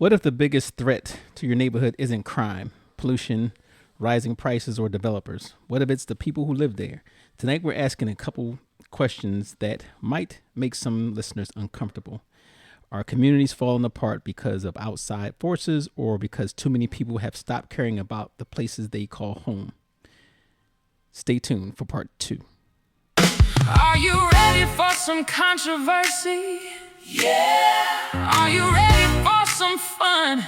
What if the biggest threat to your neighborhood isn't crime, pollution, rising prices, or developers? What if it's the people who live there? Tonight, we're asking a couple questions that might make some listeners uncomfortable. Are communities falling apart because of outside forces or because too many people have stopped caring about the places they call home? Stay tuned for part two. Are you ready for some controversy? Yeah. Are you ready for some fun?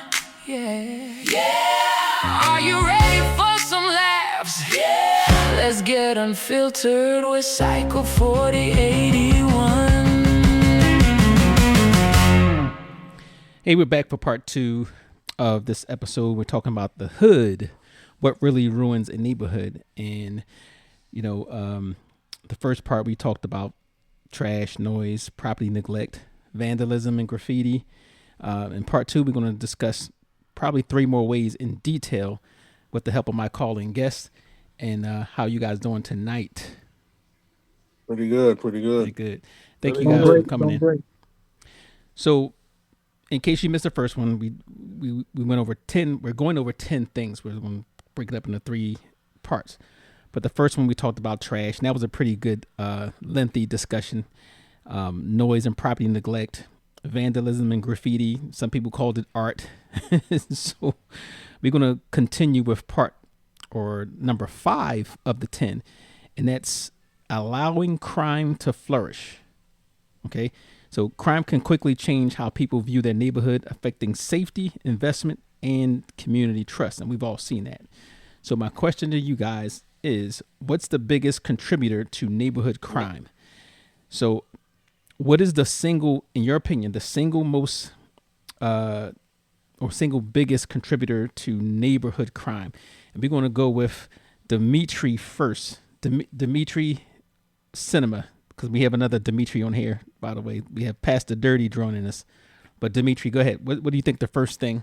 Yeah. Yeah. Are you ready for some laughs? Yeah. Let's get unfiltered with Cycle 4081. Hey, we're back for part two of this episode. We're talking about the hood, what really ruins a neighborhood. And, the first part we talked about trash, noise, property neglect, vandalism, and graffiti. In part two, we're going to discuss probably three more ways in detail with the help of my calling guests and how you guys doing tonight. Pretty good, pretty Pretty good. good. Thank you Doing guys for great, coming doing in. great. So, in case you missed the first one, we went over 10. We're going over 10 things. We're going to break it up into three parts. But the first one we talked about trash, and that was a pretty good, lengthy discussion. Noise and property neglect, vandalism and graffiti. Some people called it art. So we're going to continue with part or number 5 of the 10, and that's allowing crime to flourish. Okay. So crime can quickly change how people view their neighborhood, affecting safety, investment, and community trust. And we've all seen that. So my question to you guys is, what's the biggest contributor to neighborhood crime? So what is in your opinion, the single most or single biggest contributor to neighborhood crime? And we're going to go with Dimitri first. Dimitri Cinema, because we have another Dimitri on here, by the way. We have Pastor Dirty joining us. But Dimitri, go ahead. What do you think the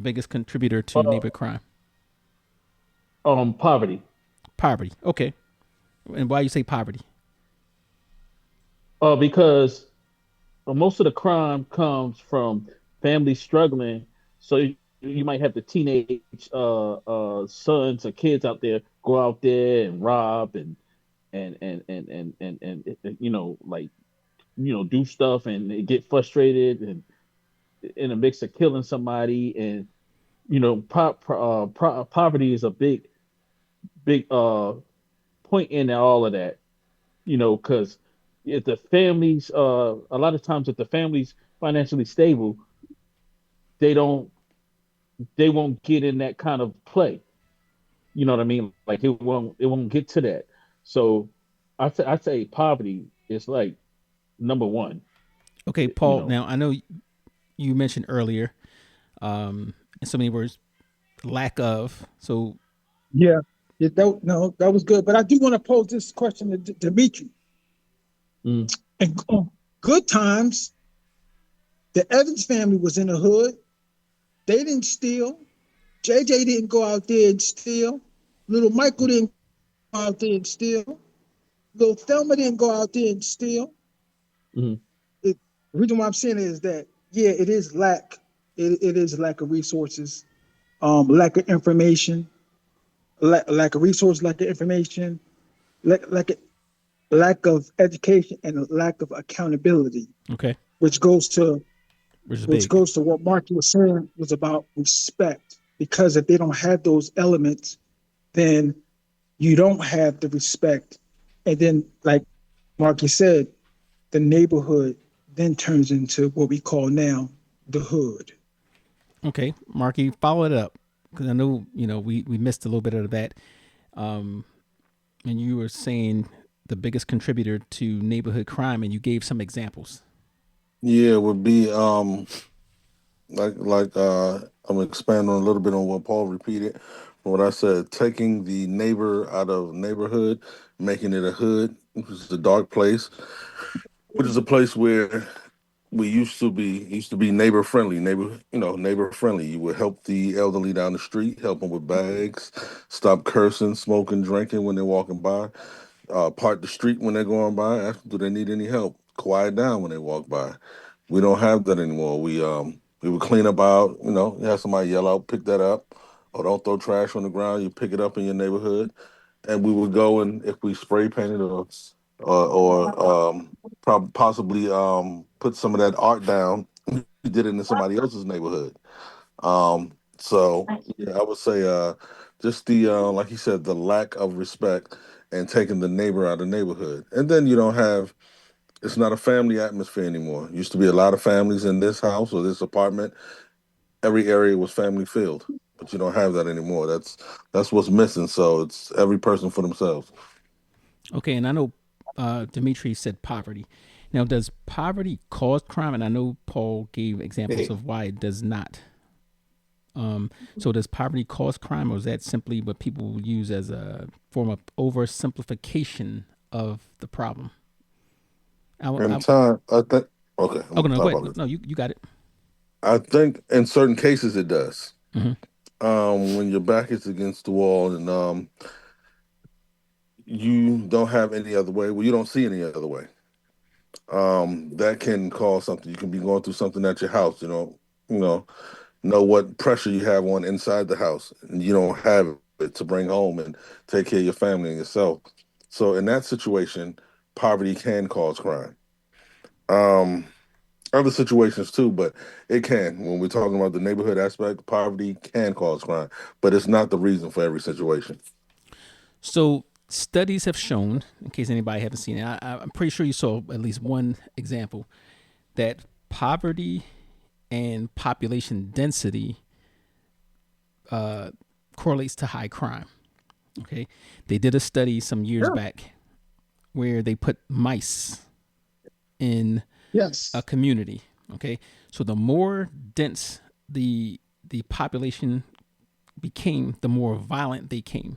biggest contributor to neighborhood crime? Poverty. Poverty. Okay. And why you say poverty? Because most of the crime comes from families struggling. So you might have the teenage sons or kids out there go out there and rob and do stuff and they get frustrated and in a mix of killing somebody. And poverty is a big point in all of that, because if the families, a lot of times if the family's financially stable, they don't, they won't get in that kind of play. You know what I mean? Like it won't get to that. So I say poverty is like number one. Okay, You Paul. know, Now I know you mentioned earlier, in so many words, lack of. So yeah. Yeah, no, that was good. But I do want to pose this question to Dimitri. Mm. In good times, the Evans family was in the hood. They didn't steal. JJ didn't go out there and steal. Little Michael didn't go out there and steal. Little Thelma didn't go out there and steal. Mhm. The reason why I'm saying is that, yeah, it is lack. It is lack of resources, lack of information, lack of resource, lack of information, lack of education, and a lack of accountability, okay, which goes to which is which big. goes to what Marky was saying was about respect. Because if they don't have those elements, then you don't have the respect. And then, like Marky said, the neighborhood then turns into what we call now the hood. Okay, Marky, follow it up, because I know we missed a little bit of that. Um, and you were saying the biggest contributor to neighborhood crime, and you gave some examples. Yeah, it would be like I'm expanding a little bit on what Paul repeated. What I said, taking the neighbor out of neighborhood, making it a hood, which is a dark place, which is a place where we used to be neighbor friendly, neighbor friendly. You would help the elderly down the street, help them with bags, stop cursing, smoking, drinking when they're walking by, part the street when they're going by, ask them, do they need any help? Quiet down when they walk by. We don't have that anymore. We would clean up out, you have somebody yell out, pick that up, or don't throw trash on the ground. You pick it up in your neighborhood, and we would go, and if we spray painted or possibly put some of that art down, we did it in somebody else's neighborhood. So yeah, I would say just the like you said, the lack of respect and taking the neighbor out of the neighborhood, and then you don't have. It's not a family atmosphere anymore. Used to be a lot of families in this house or this apartment. Every area was family filled, but you don't have that anymore. That's what's missing. So it's every person for themselves. Okay, and I know Dimitri said poverty. Now, does poverty cause crime? And I know Paul gave examples of why it does not. So does poverty cause crime, or is that simply what people use as a form of oversimplification of the problem? In time, I think. Okay, I'm Oh gonna no, talk go about ahead. this. No, you got it. I think in certain cases it does. Hmm. When your back is against the wall and you don't have any other way, well, you don't see any other way. That can cause something. You can be going through something at your house. You know what pressure you have on inside the house, and you don't have it to bring home and take care of your family and yourself. So in that situation, poverty can cause crime. Um, Other situations too, but it can. When we're talking about the neighborhood aspect, poverty can cause crime, but it's not the reason for every situation. So studies have shown, in case anybody haven't seen it, I'm pretty sure you saw at least one example that poverty and population density correlates to high crime. Okay, they did a study some years Sure. back where they put mice in a Yes. community. Okay, so the more dense the population became, the more violent they came.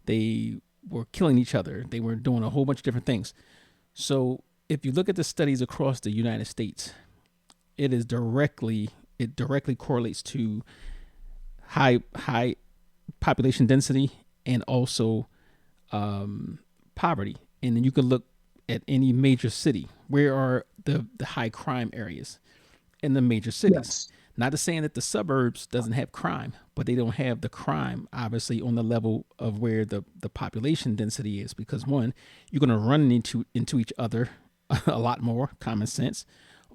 They were killing each other. They were doing a whole bunch of different things. So if you look at the studies across the United States, it directly correlates to high population density and also poverty. And then you can look at any major city. Where are the high crime areas in the major cities? Yes. Not to saying that the suburbs doesn't have crime, but they don't have the crime obviously on the level of where the population density is. Because one, you're going to run into each other a lot more. Common sense.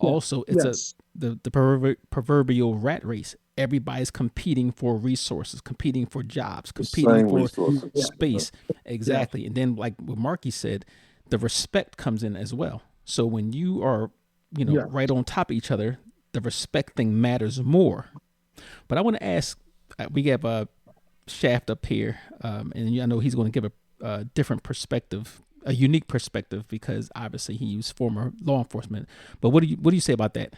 Yeah. Also, it's Yes. the proverbial rat race. Everybody's competing for resources, competing for jobs, The competing same for resources. Yeah. space. Yeah. Exactly. And then, like what Marky said, the respect comes in as well. So when you are, Yeah. right on top of each other, the respect thing matters more. But I want to ask, we have a Shaft up here, and I know he's going to give a different perspective, a unique perspective, because obviously he was former law enforcement. But what do you say about that?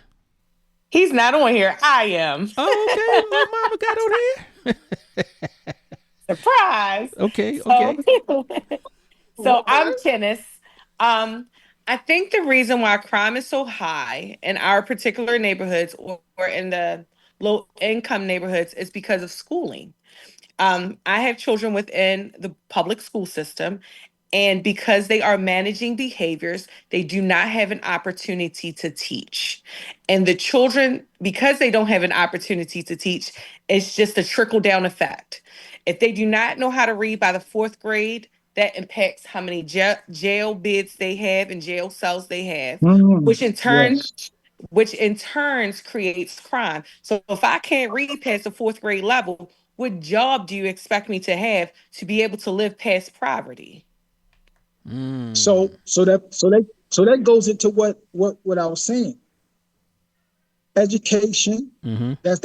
He's not on here. I am. Oh, okay, little mama got on here. Surprise. Okay, So, okay. so Okay. I'm Tennis. Um, I think the reason why crime is so high in our particular neighborhoods or in the low income neighborhoods is because of schooling. I have children within the public school system, and because they are managing behaviors, they do not have an opportunity to teach. And the children, because they don't have an opportunity to teach, it's just a trickle down effect. If they do not know how to read by the fourth grade, that impacts how many jail bids they have and jail cells they have, Mm. which in turn Yes. which in turns creates crime. So if I can't read past the fourth grade level, what job do you expect me to have to be able to live past poverty? Mm. So that goes into what I was saying. Education. Mm-hmm. That's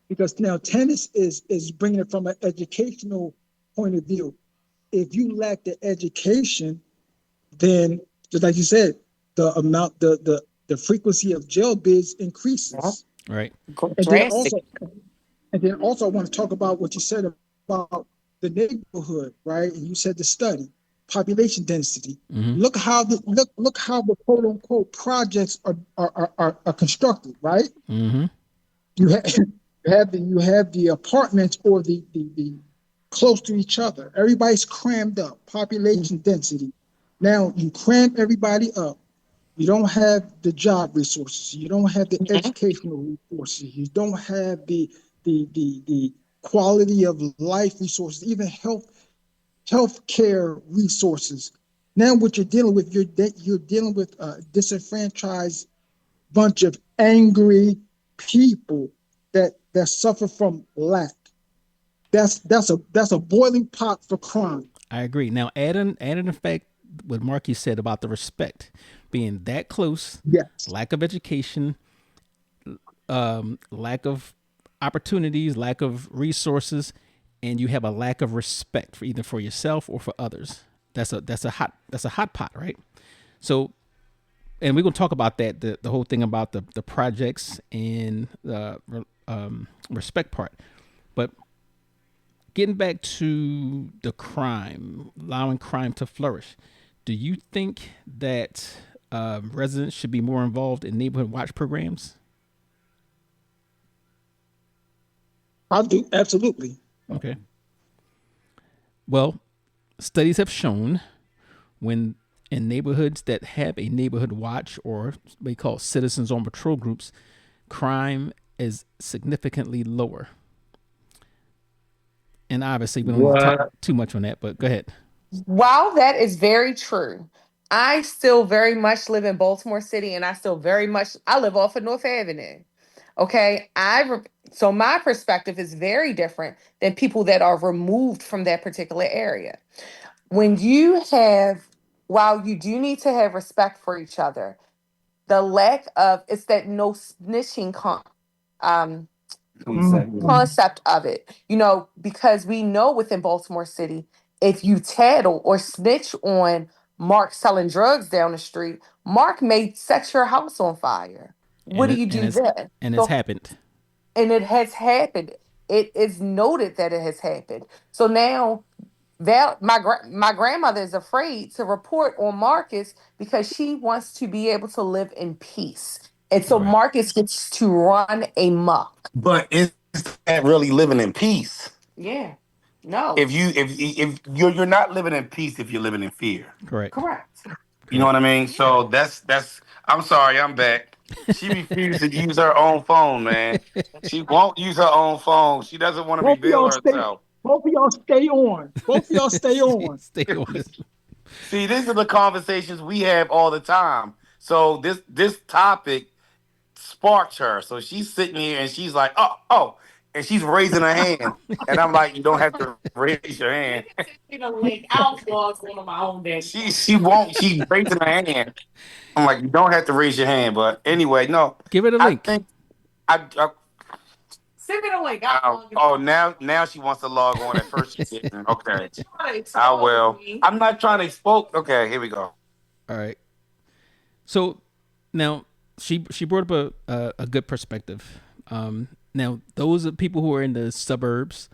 because now tennis is bringing it from an educational point of view. If you lack the education, then just like you said, the frequency of jail bids Yeah. increases. Right. And then Drastic. also I want to talk about what you said about the neighborhood, right? And you said the study, population density. Mm-hmm. Look how the quote unquote projects are constructed, right? Mm-hmm. You have you have the apartments or the close to each other. Everybody's crammed up, population density. Now you cram everybody up. You don't have the job resources. You don't have the Mhm. educational resources. You don't have the quality of life resources, even health care resources. Now, what you're dealing with, you're dealing with a disenfranchised bunch of angry people that suffer from lack. That's a boiling pot for crime. I agree. Now, add in the fact what Marky said about the respect being that close, Yes. lack of education, lack of opportunities, lack of resources, and you have a lack of respect for either for yourself or for others. That's a hot pot, right? So, and we're gonna talk about that the whole thing about the projects and the respect part, but getting back to the crime, allowing crime to flourish, do you think that residents should be more involved in neighborhood watch programs? I do, absolutely. Okay. Well, studies have shown when in neighborhoods that have a neighborhood watch or we call citizens on patrol groups, crime is significantly lower. And obviously, we don't need to talk What? too much on that, but go ahead. While that is very true, I still very much live in Baltimore City, and I live off of North Avenue. Okay, so my perspective is very different than people that are removed from that particular area. When you have, while you do need to have respect for each other, the lack of it's that no snitching um Mhm. concept of it. Because we know within Baltimore City, if you tattle or snitch on Mark selling drugs down the street, Mark may set your house on fire. What And do it you and do it's then? and it's So, happened. and it has happened. It is noted that it has happened. So now my grandmother is afraid to report on Marcus because she wants to be able to live in peace. And so Right. Marcus gets to run amok. But is that really living in peace? Yeah. No. If you're not living in peace if you're living in fear. Correct. Correct. You know Correct. what I mean? So that's. I'm sorry, I'm back. She refused to use her own phone, man. She won't use her own phone. She doesn't want to Both of reveal y'all stay. herself. Both of y'all stay on. Both of y'all stay on. Stay on this. See, these are the conversations we have all the time. So this topic sparked her. So she's sitting here and she's like, oh, and she's raising her hand, and I'm like, you don't have to raise your hand. She won't. She's raising her hand. I'm like, you don't have to raise your hand. But anyway, no, Give it a I link. think I oh, now she wants to log on. At first she didn't. Okay, I will. I'm not trying to expose. Okay, here we go. All right. So now she brought up a good perspective. Now those are people who are in the suburbs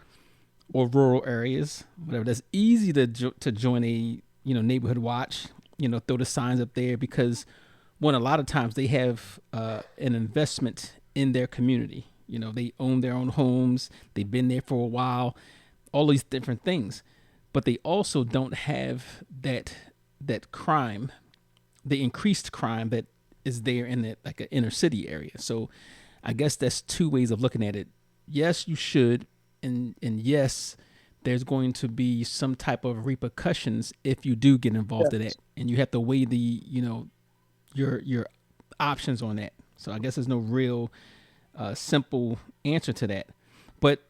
or rural areas, whatever. That's easy to join a neighborhood watch. Throw the signs up there because one, a lot of times they have an investment in their community. They own their own homes. They've been there for a while. All these different things, but they also don't have that crime, the increased crime that is there in that like an inner city area. So I guess that's two ways of looking at it. Yes, you should, and yes, there's going to be some type of repercussions if you do get involved in that, Yes. and you have to weigh the your options on that. So I guess there's no real simple answer to that. But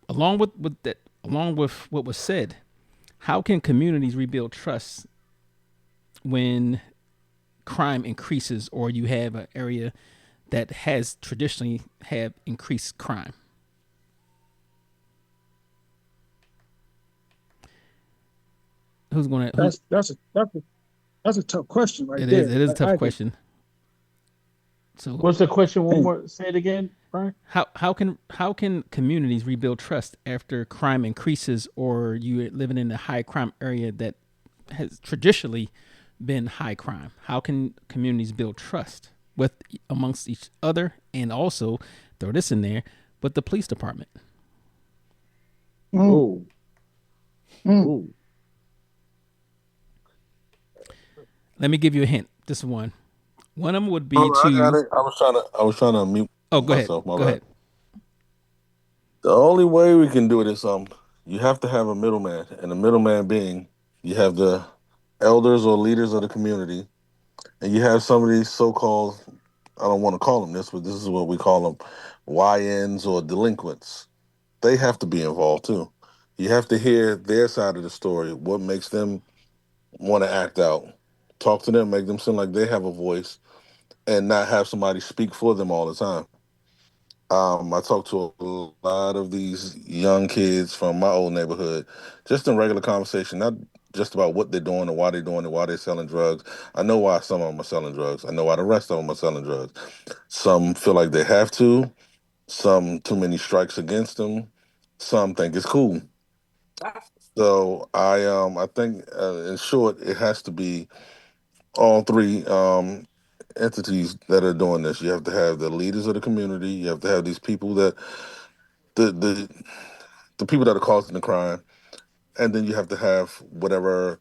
along with what was said, how can communities rebuild trust when crime increases or you have an area that has traditionally have increased crime? Who's going to who? That's a tough question right It is. there. It is a I tough agree. question. So What's the question? One And more. Say it again, Brian. how can communities rebuild trust after crime increases or you living in a high crime area that has traditionally been high crime? How can communities build trust with amongst each other and also throw this in there with the police department? mm, Oh, mm, oh. Let me give you a hint. This one. One of them would be Hold on, I got to. it. I was trying to mute Oh, go ahead. myself. My Go bad. ahead. The only way we can do it is you have to have a middleman, and the middleman being you have the elders or leaders of the community, and you have some of these so-called, I don't want to call them this, but this is what we call them, YNs or delinquents. They have to be involved too. You have to hear their side of the story, what makes them want to act out. Talk to them, make them seem like they have a voice, and not have somebody speak for them all the time. I talked to a lot of these young kids from my old neighborhood, just in regular conversation, not just about what they're doing and why they're doing it, why they're selling drugs. I know why some of them are selling drugs. I know why the rest of them are selling drugs. Some feel like they have to. Some too many strikes against them. Some think it's cool. So I think in short, it has to be all three entities that are doing this. You have to have the leaders of the community. You have to have these people that the the people that are causing the crime, and then you have to have whatever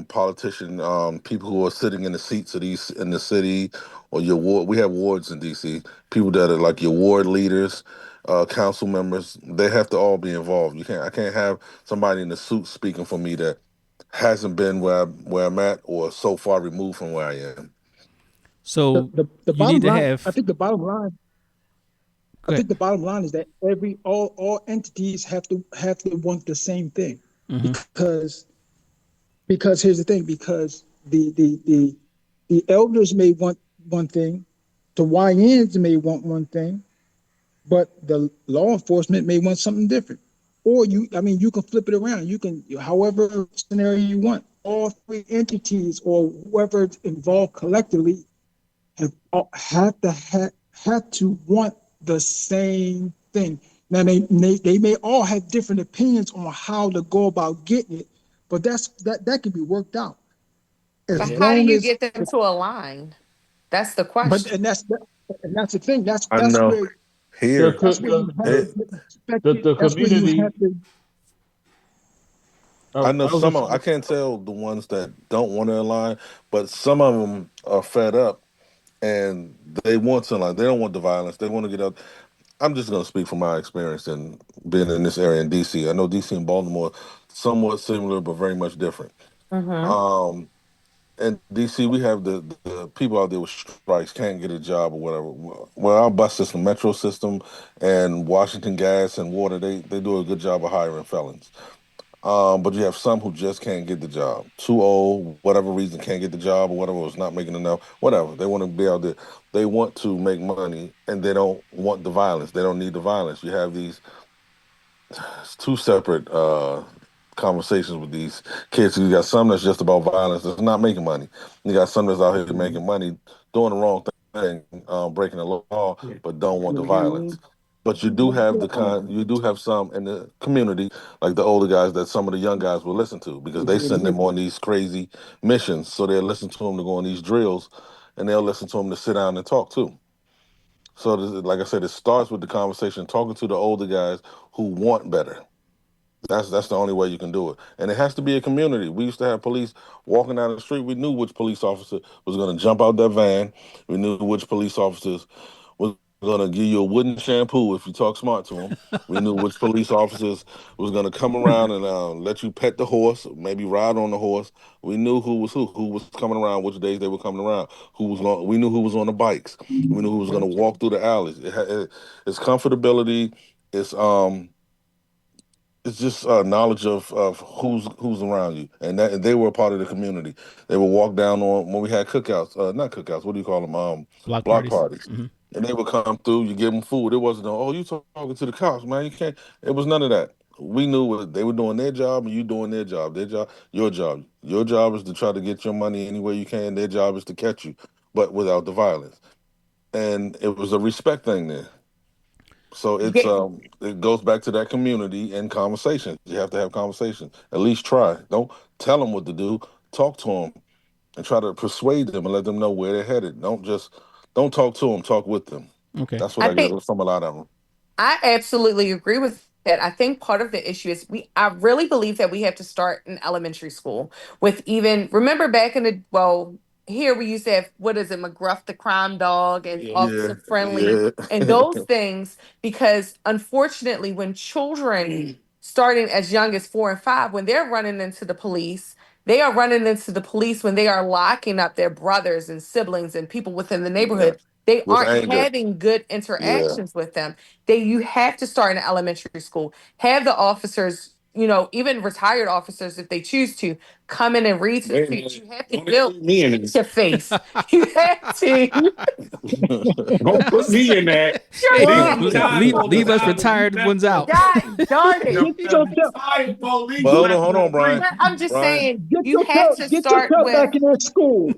politician people who are sitting in the seats of these in the city or your ward. We have wards in DC. People that are like your ward leaders, council members. They have to all be involved. You can't. I can't have somebody in the suit speaking for me that hasn't been where I'm at or so far removed from where I am. So The you need bottom to line, I have. think the bottom line, I Go ahead. think the bottom line is that all entities have to want the same thing, Mm-hmm. because here's the thing, because the elders may want one thing, the YNs may want one thing, but the law enforcement may want something different. Or I mean, you can flip it around. You can, however scenario you want. All three entities or whoever's involved collectively have to want the same thing. Now they may all have different opinions on how to go about getting it, but that can be worked out as But how do long you as. get them to align? That's the But question. and that's the thing. That's I that's know where The here. that's where you have to It, get the, respected. the That's where you community. have to. I know I was some just of. I can't tell the ones that don't want to align, but some of them are fed up and they want to align. They don't want the violence. They want to get out. I'm just going to speak from my experience and being in this area in DC. I know DC and Baltimore somewhat similar, but very much different. Mm-hmm. Um, in DC, we have the people out there with strikes can't get a job or whatever. Well, our bus system, metro system, and Washington Gas and Water, they do a good job of hiring felons. But you have some who just can't get the job. Too old, whatever reason, can't get the job or whatever, was not making enough, whatever. They want to be out there. They want to make money and they don't want the violence. They don't need the violence. You have these it's two separate conversations with these kids. You got some that's just about violence that's not making money. You got some that's out here making money, doing the wrong thing, breaking the law, but don't want the violence. But you do have you do have some in the community, like the older guys that some of the young guys will listen to because they send them on these crazy missions. So they'll listen to them to go on these drills, and they'll listen to them to sit down and talk too. So, like I said, it starts with the conversation, talking to the older guys who want better. That's the only way you can do it, and it has to be a community. We used to have police walking down the street. We knew which police officer was going to jump out that van. We knew which police officers was going to give you a wooden shampoo if you talk smart to them. We knew which police officers was going to come around and let you pet the horse, maybe ride on the horse. We knew who was coming around, which days they were coming around. Who was going? We knew who was on the bikes. We knew who was going to walk through the alleys. It's comfortability. It's um it's just knowledge of who's around you, and that and they were a part of the community. They would walk down on when we had cookouts, not cookouts. What do you call them? Block Block parties. parties. Mm-hmm. And they would come through. You give them food. It wasn't oh you talking to the cops, man. You can't. It was none of that. We knew they were doing their job, and you doing their job. Their job, your job. Your job is to try to get your money any way you can. Their job is to catch you, but without the violence. And it was a respect thing there. So it goes back to that community and conversations. You have to have conversations. At least try. Don't tell them what to do. Talk to them and try to persuade them and let them know where they're headed. Don't talk to them. Talk with them. Okay. That's what I I get think from a lot of them. I absolutely agree with that. I think part of the issue is I really believe that we have to start in elementary school with even remember back in the well here we used to have, what is it, McGruff the crime dog and Yeah, officer friendly yeah. and those things, because unfortunately when children starting as young as 4 and 5, when they're running into the police, they are running into the police when they are locking up their brothers and siblings and people within the Yeah. neighborhood. They With aren't anger. having good Yeah. interactions with them. You have to start in elementary school, have the officers, even retired officers, if they choose to, come in and read to the kids. You have to build Me in it. your face. You have to. Don't put me in that. Shut They Hey, up. gonna die for the leave us time to be retired ones out. God darn it. The, Get the yourself, retired police But not hold on, gonna Brian. bring. But I'm just Brian, saying, you have to get start yourself with back in that school.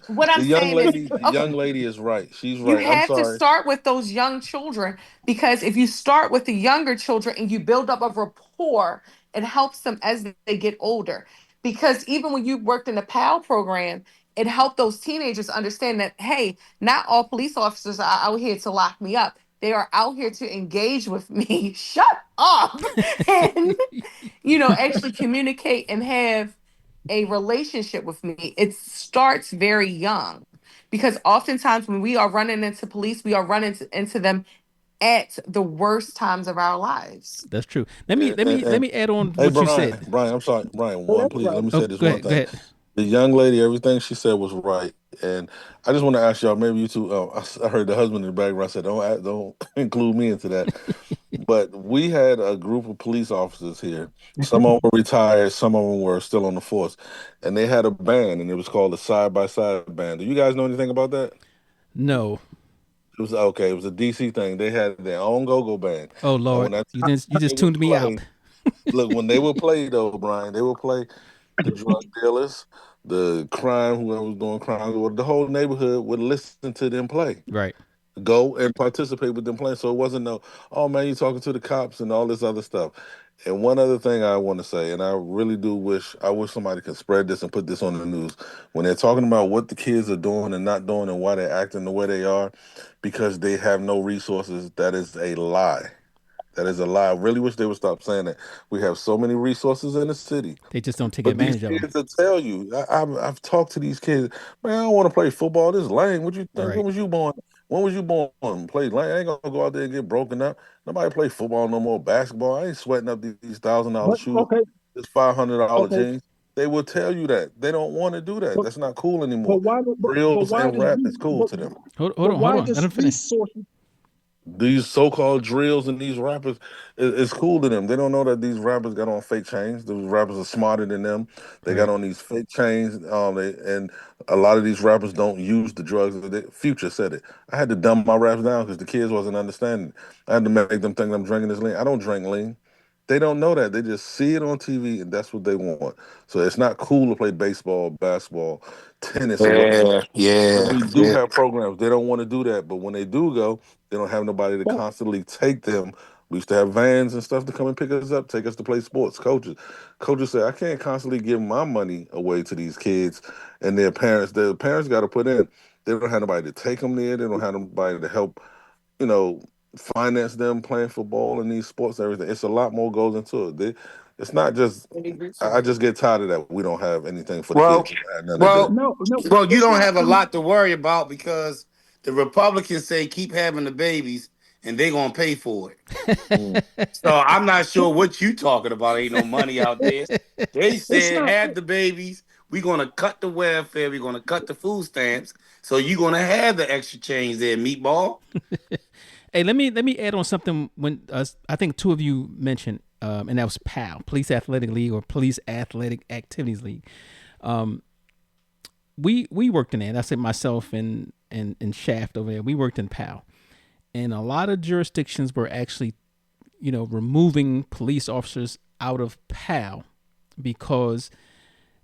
what I'm saying is the young lady is right. She's you right. I'm have to sorry. start with those young children, because if you start with the younger children and you build up a rapport, it helps them as they get older. Because even when you worked in the PAL program, it helped those teenagers understand that, hey, not all police officers are out here to lock me up. They are out here to engage with me. Shut up. And, actually communicate and have a relationship with me. It starts very young, because oftentimes when we are running into police, we are running into them at the worst times of our lives. That's true. Let me And, let and, me let and me add on hey, what you Brian, said. Brian, I'm sorry, Brian. Oh, One, that's please. right. Let me Oh, say this go one ahead. Go thing. ahead. The young lady, everything she said was right, and I just want to ask y'all. Maybe you two. I heard the husband in the background said, don't include me into that." But we had a group of police officers here. Some of them were retired, some of them were still on the force, and they had a band, and it was called the Side by Side Band. Do you guys know anything about that? No. It was okay. It was a DC thing. They had their own go-go band, Oh and Lord, when that you they just would tuned me play, out. look, when they would play though, Brian, they would play the drug dealers, the crime, whoever was doing crime, or the whole neighborhood would listen to them play, Right. go and participate with them playing. So it wasn't no, oh man, you talking to the cops and all this other stuff. And one other thing I want to say, and I really do wish, I wish somebody could spread this and put this on the news when they're talking about what the kids are doing and not doing and why they're acting the way they are, because they have no resources. That is a lie. That is a lie. I really wish they would stop saying that. We have so many resources in the city. They just don't take But these advantage of them. kids will tell you. I've talked to these kids. Man, I don't want to play football. This is lame. What you think? When Right. was you born? When was you born? Play lame. I ain't gonna go out there and get broken up. Nobody play football no more. Basketball. I ain't sweating up these $1,000 But shoes. okay, This $500 okay. jeans. They will tell you that they don't want to do that. But That's not cool but anymore. why? But Drills why and does rap is cool to them. Hold but on. Hold why on. Let does him finish. resources? These so-called drills and these rappers, it's cool to them. They don't know that these rappers got on fake chains. Those rappers are smarter than them. They got Right. on these fake chains. And a lot of these rappers don't use the drugs. Future said it. I had to dumb my raps down because the kids wasn't understanding. I had to make them think I'm drinking this lean. I don't drink lean. They don't know that. They just see it on TV and that's what they want. So it's not cool to play baseball, basketball, tennis, or whatever. Yeah, When yeah, we do yeah. have programs, they don't want to do that. But when they do go, they don't have nobody to But constantly take them. We used to have vans and stuff to come and pick us up, take us to play sports. Coaches say, I can't constantly give my money away to these kids and their parents. Their parents got to put in. They don't have nobody to take them there. They don't have nobody to help, you know, finance them playing football and these sports and everything. It's a lot more goes into it. It's not just. I just get tired of that. We don't have anything for the Well, kids. And nothing to do. well, no, no, well. You it's don't not. have a lot to worry about because the Republicans say keep having the babies and they're gonna pay for it. Mm. So I'm not sure what you talking about. Ain't no money out there. They It's said not. have the babies. We're gonna cut the welfare. We're gonna cut the food stamps. So you're gonna have the extra change there, meatball. Hey, let me add on something. When I think two of you mentioned, and that was PAL, Police Athletic League or Police Athletic Activities League. We worked in that. I said myself and Shaft over there. We worked in PAL, and a lot of jurisdictions were actually, removing police officers out of PAL because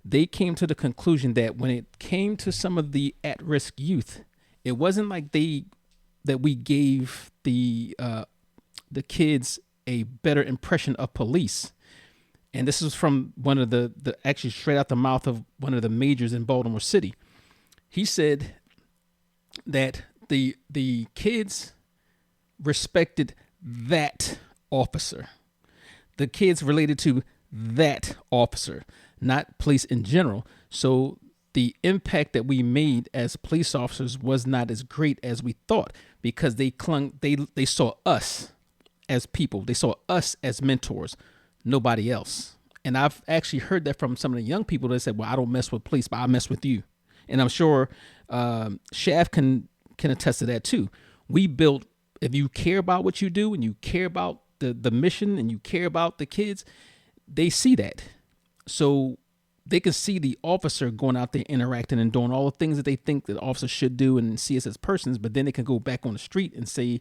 they came to the conclusion that when it came to some of the at-risk youth, it wasn't like that we gave the kids a better impression of police. And this is from one of the actually straight out the mouth of one of the majors in Baltimore City. He said that the kids respected that officer. The kids related to that officer, not police in general. So the impact that we made as police officers was not as great as we thought, because they saw us as people. They saw us as mentors, nobody else. And I've actually heard that from some of the young people that said, well, I don't mess with police, but I mess with you. And I'm sure Shaft can attest to that too. We built, if you care about what you do and you care about the mission and you care about the kids, they see that. So they can see the officer going out there interacting and doing all the things that they think that the officer should do and see us as persons, but then they can go back on the street and say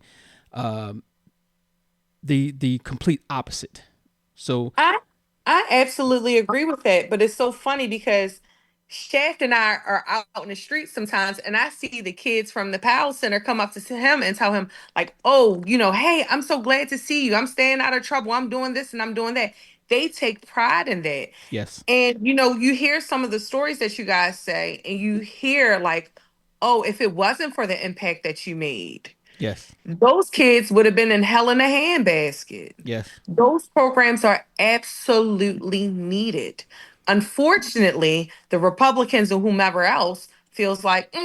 the complete opposite. So I absolutely agree with that, but it's so funny because Shaft and I are out in the street sometimes, and I see the kids from the Powell Center come up to him and tell him, like, "Oh, hey, I'm so glad to see you. I'm staying out of trouble. I'm doing this and I'm doing that." They take pride in that. yes, And you hear some of the stories that you guys say, and you hear like, "Oh, if it wasn't for the impact that you made, yes, those kids would have been in hell in a handbasket." yes. Those programs are absolutely needed. Unfortunately, the Republicans or whomever else feels like,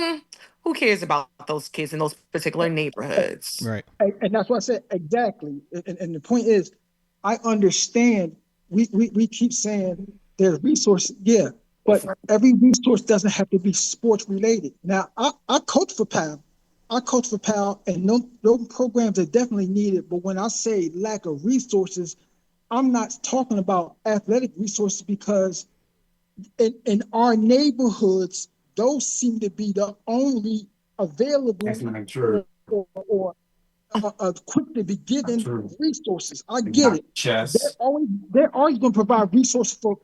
who cares about those kids in those particular neighborhoods? Right. And that's what I said exactly. And the point is, I understand. We keep saying there's resources, yeah, but every resource doesn't have to be sports related. Now, I coach for PAL. And those programs are definitely needed. But when I say lack of resources, I'm not talking about athletic resources, because in our neighborhoods, those seem to be the only available. That's not true. Or quick to be given True. resources. I get it. Chess. They're always going to provide resources for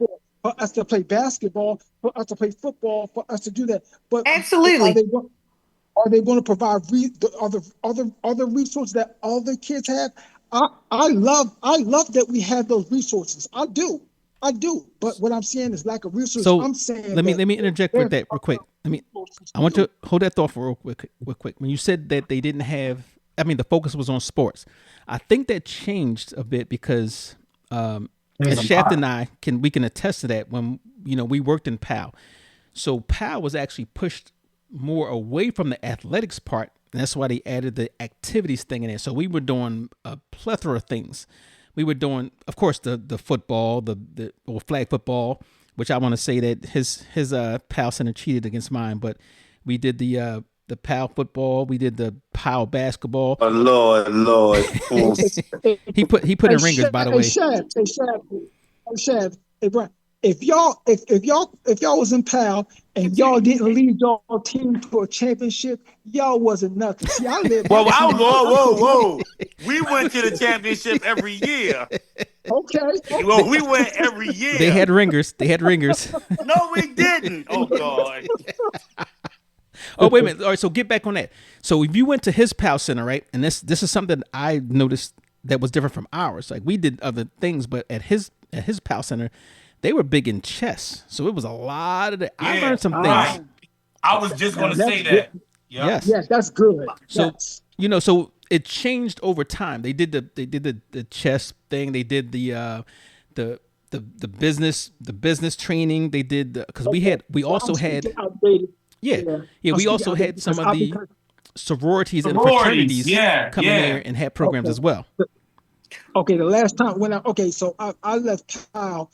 us to play basketball, for us to play football, for us to do that. But Absolutely. are they going to provide the other resources that other kids have? I love that we have those resources. I do. But what I'm saying is lack of resources. So I'm saying let me interject with that real quick. I want you to hold that thought for real quick. When you said that they didn't have, the focus was on sports. I think that changed a bit because as Shaft and I we can attest to that when we worked in PAL. So PAL was actually pushed more away from the athletics part, and that's why they added the activities thing in there. So we were doing a plethora of things. We were doing, of course, the football, or flag football, which I want to say that his PAL center cheated against mine, but we did the PAL football, we did the PAL basketball. Oh, Lord. he put in ringers, by the way. Shaft, hey, Brian, if y'all was in PAL and y'all didn't lead y'all team to a championship, y'all wasn't nothing. See, I lived. Well, whoa. We went to the championship every year. Okay. Well, we went every year. They had ringers. No, we didn't. Oh, God. Oh, wait a minute. All right, so get back on that. So if you went to his PAL center, right, and this is something I noticed that was different from ours. Like, we did other things, but at his PAL center, they were big in chess. So it was a lot of I learned some things. I was just going to say that. Yes. Yes, that's good. So so it changed over time. They did the chess thing. They did the business training. They did because we also had we also had some of the sororities and fraternities come in there and had programs as well. Okay, the last time so I left PAL.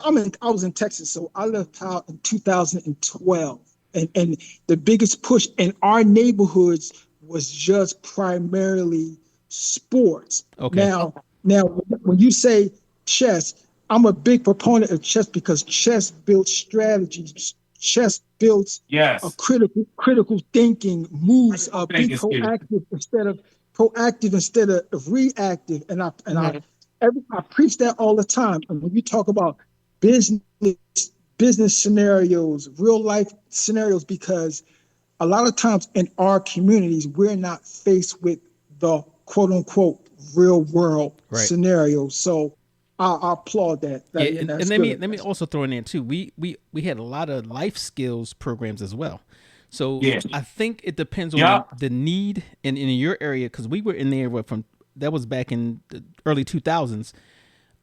I was in Texas, so I left PAL in 2012, and the biggest push in our neighborhoods was just primarily sports. Okay. Now, when you say chess, I'm a big proponent of chess because chess builds strategies. Chess builds a critical thinking, moves, being proactive instead of reactive, and I preach that all the time. And when you talk about business scenarios, real life scenarios, because a lot of times in our communities, we're not faced with the quote unquote real world scenarios. So I applaud that. And let me also throw in there too. We had a lot of life skills programs as well. So I think it depends on the need in your area, because we were in there that was back in the early 2000s,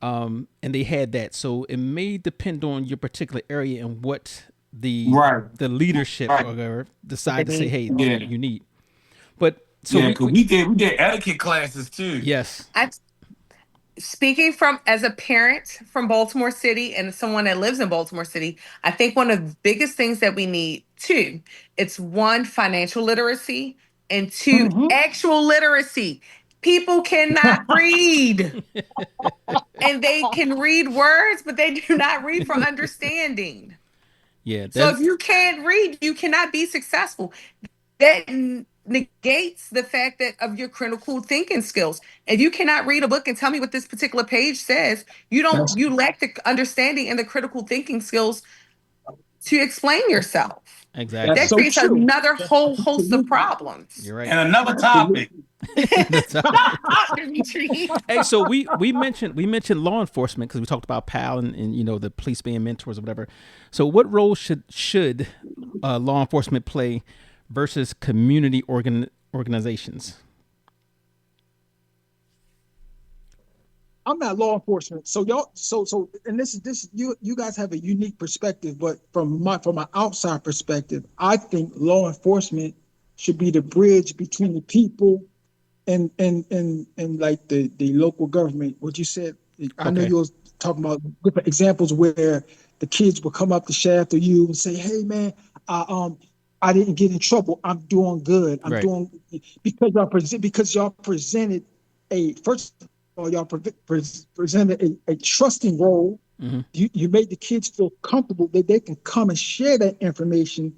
and they had that. So it may depend on your particular area and what the Right. the leadership or Right. whatever decide to say, hey, Yeah. you need. But so Yeah. we, Cause we we did etiquette classes too. yes, I speaking from as a parent from Baltimore City and someone that lives in Baltimore City, I think one of the biggest things that we need two, it's one, financial literacy, and two, Mm-hmm. actual literacy. People cannot read and they can read words, but they do not read for understanding. yeah, So that if you can't read, you cannot be successful. That negates the fact that of your critical thinking skills. If you cannot read a book and tell me what this particular page says, That's you lack the understanding and the critical thinking skills to explain yourself. that's exactly. That so creates true. another That's whole host of absolutely, problems. You're right. And another topic. absolutely. That's all right. Hey, so we mentioned law enforcement because we talked about PAL and the police being mentors or whatever. So what role should law enforcement play versus community organizations? I'm not law enforcement, so y'all, and this you guys have a unique perspective, but from my outside perspective, I think law enforcement should be the bridge between the people and like the local government. What you said, I know Okay. you was talking about different examples where the kids will come up the shaft of you and say, "Hey, man, I um I didn't get in trouble. I'm doing good. I'm Right. doing," because y'all presented a first of all y'all presented a trusting role. Mm-hmm. You made the kids feel comfortable that they can come and share that information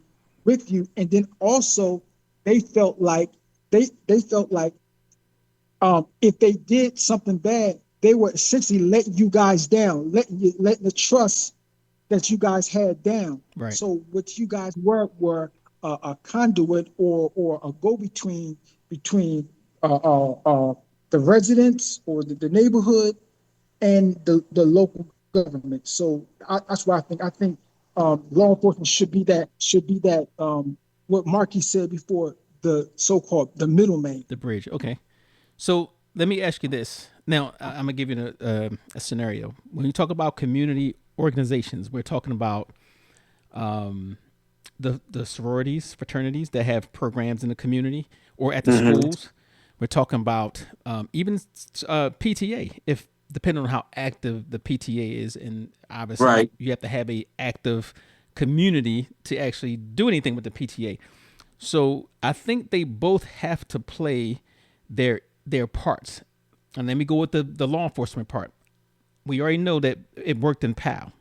with you, and then also they felt like they felt like if they did something bad, they were essentially letting you guys down, letting the trust that you guys had down. Right. So what you guys were a conduit or a go between uh, uh, uh, the residents or the neighborhood and the local government. So that's why I think law enforcement should be that what Marky said before, the so-called the middleman. The bridge. Okay. So let me ask you this. Now, I'm gonna give you a scenario. When you talk about community organizations, we're talking about um, the sororities, fraternities that have programs in the community or at the Mm-hmm. schools. We're talking about even PTA, if depending on how active the PTA is, and obviously Right. you have to have a active community to actually do anything with the PTA. So I think they both have to play their parts. And let me go with the law enforcement part. We already know that it worked in PAL,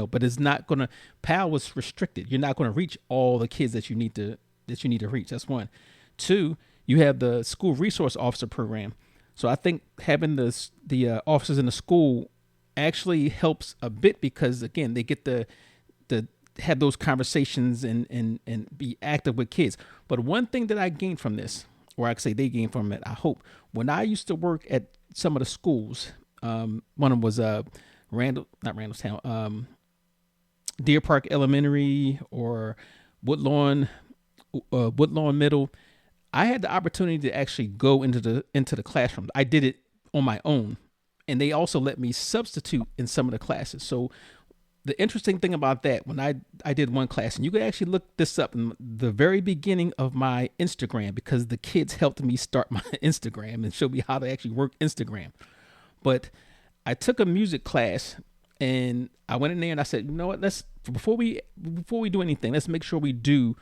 but it's not gonna. PAL was restricted. You're not gonna reach all the kids that you need to reach. That's one. Two, you have the school resource officer program. So I think having the officers in the school actually helps a bit because again they get the have those conversations and be active with kids. But one thing that I gained from this, or I could say they gained from it, I hope, when I used to work at some of the schools, one of them was not Randallstown, Deer Park Elementary or Woodlawn Woodlawn Middle. I had the opportunity to actually go into the classroom. I did it on my own, and they also let me substitute in some of the classes. So the interesting thing about that, when I did one class, and you could actually look this up in the very beginning of my Instagram because the kids helped me start my Instagram and show me how to actually work Instagram. But I took a music class and I went in there and I said, you know what, let's before we do anything, let's make sure we do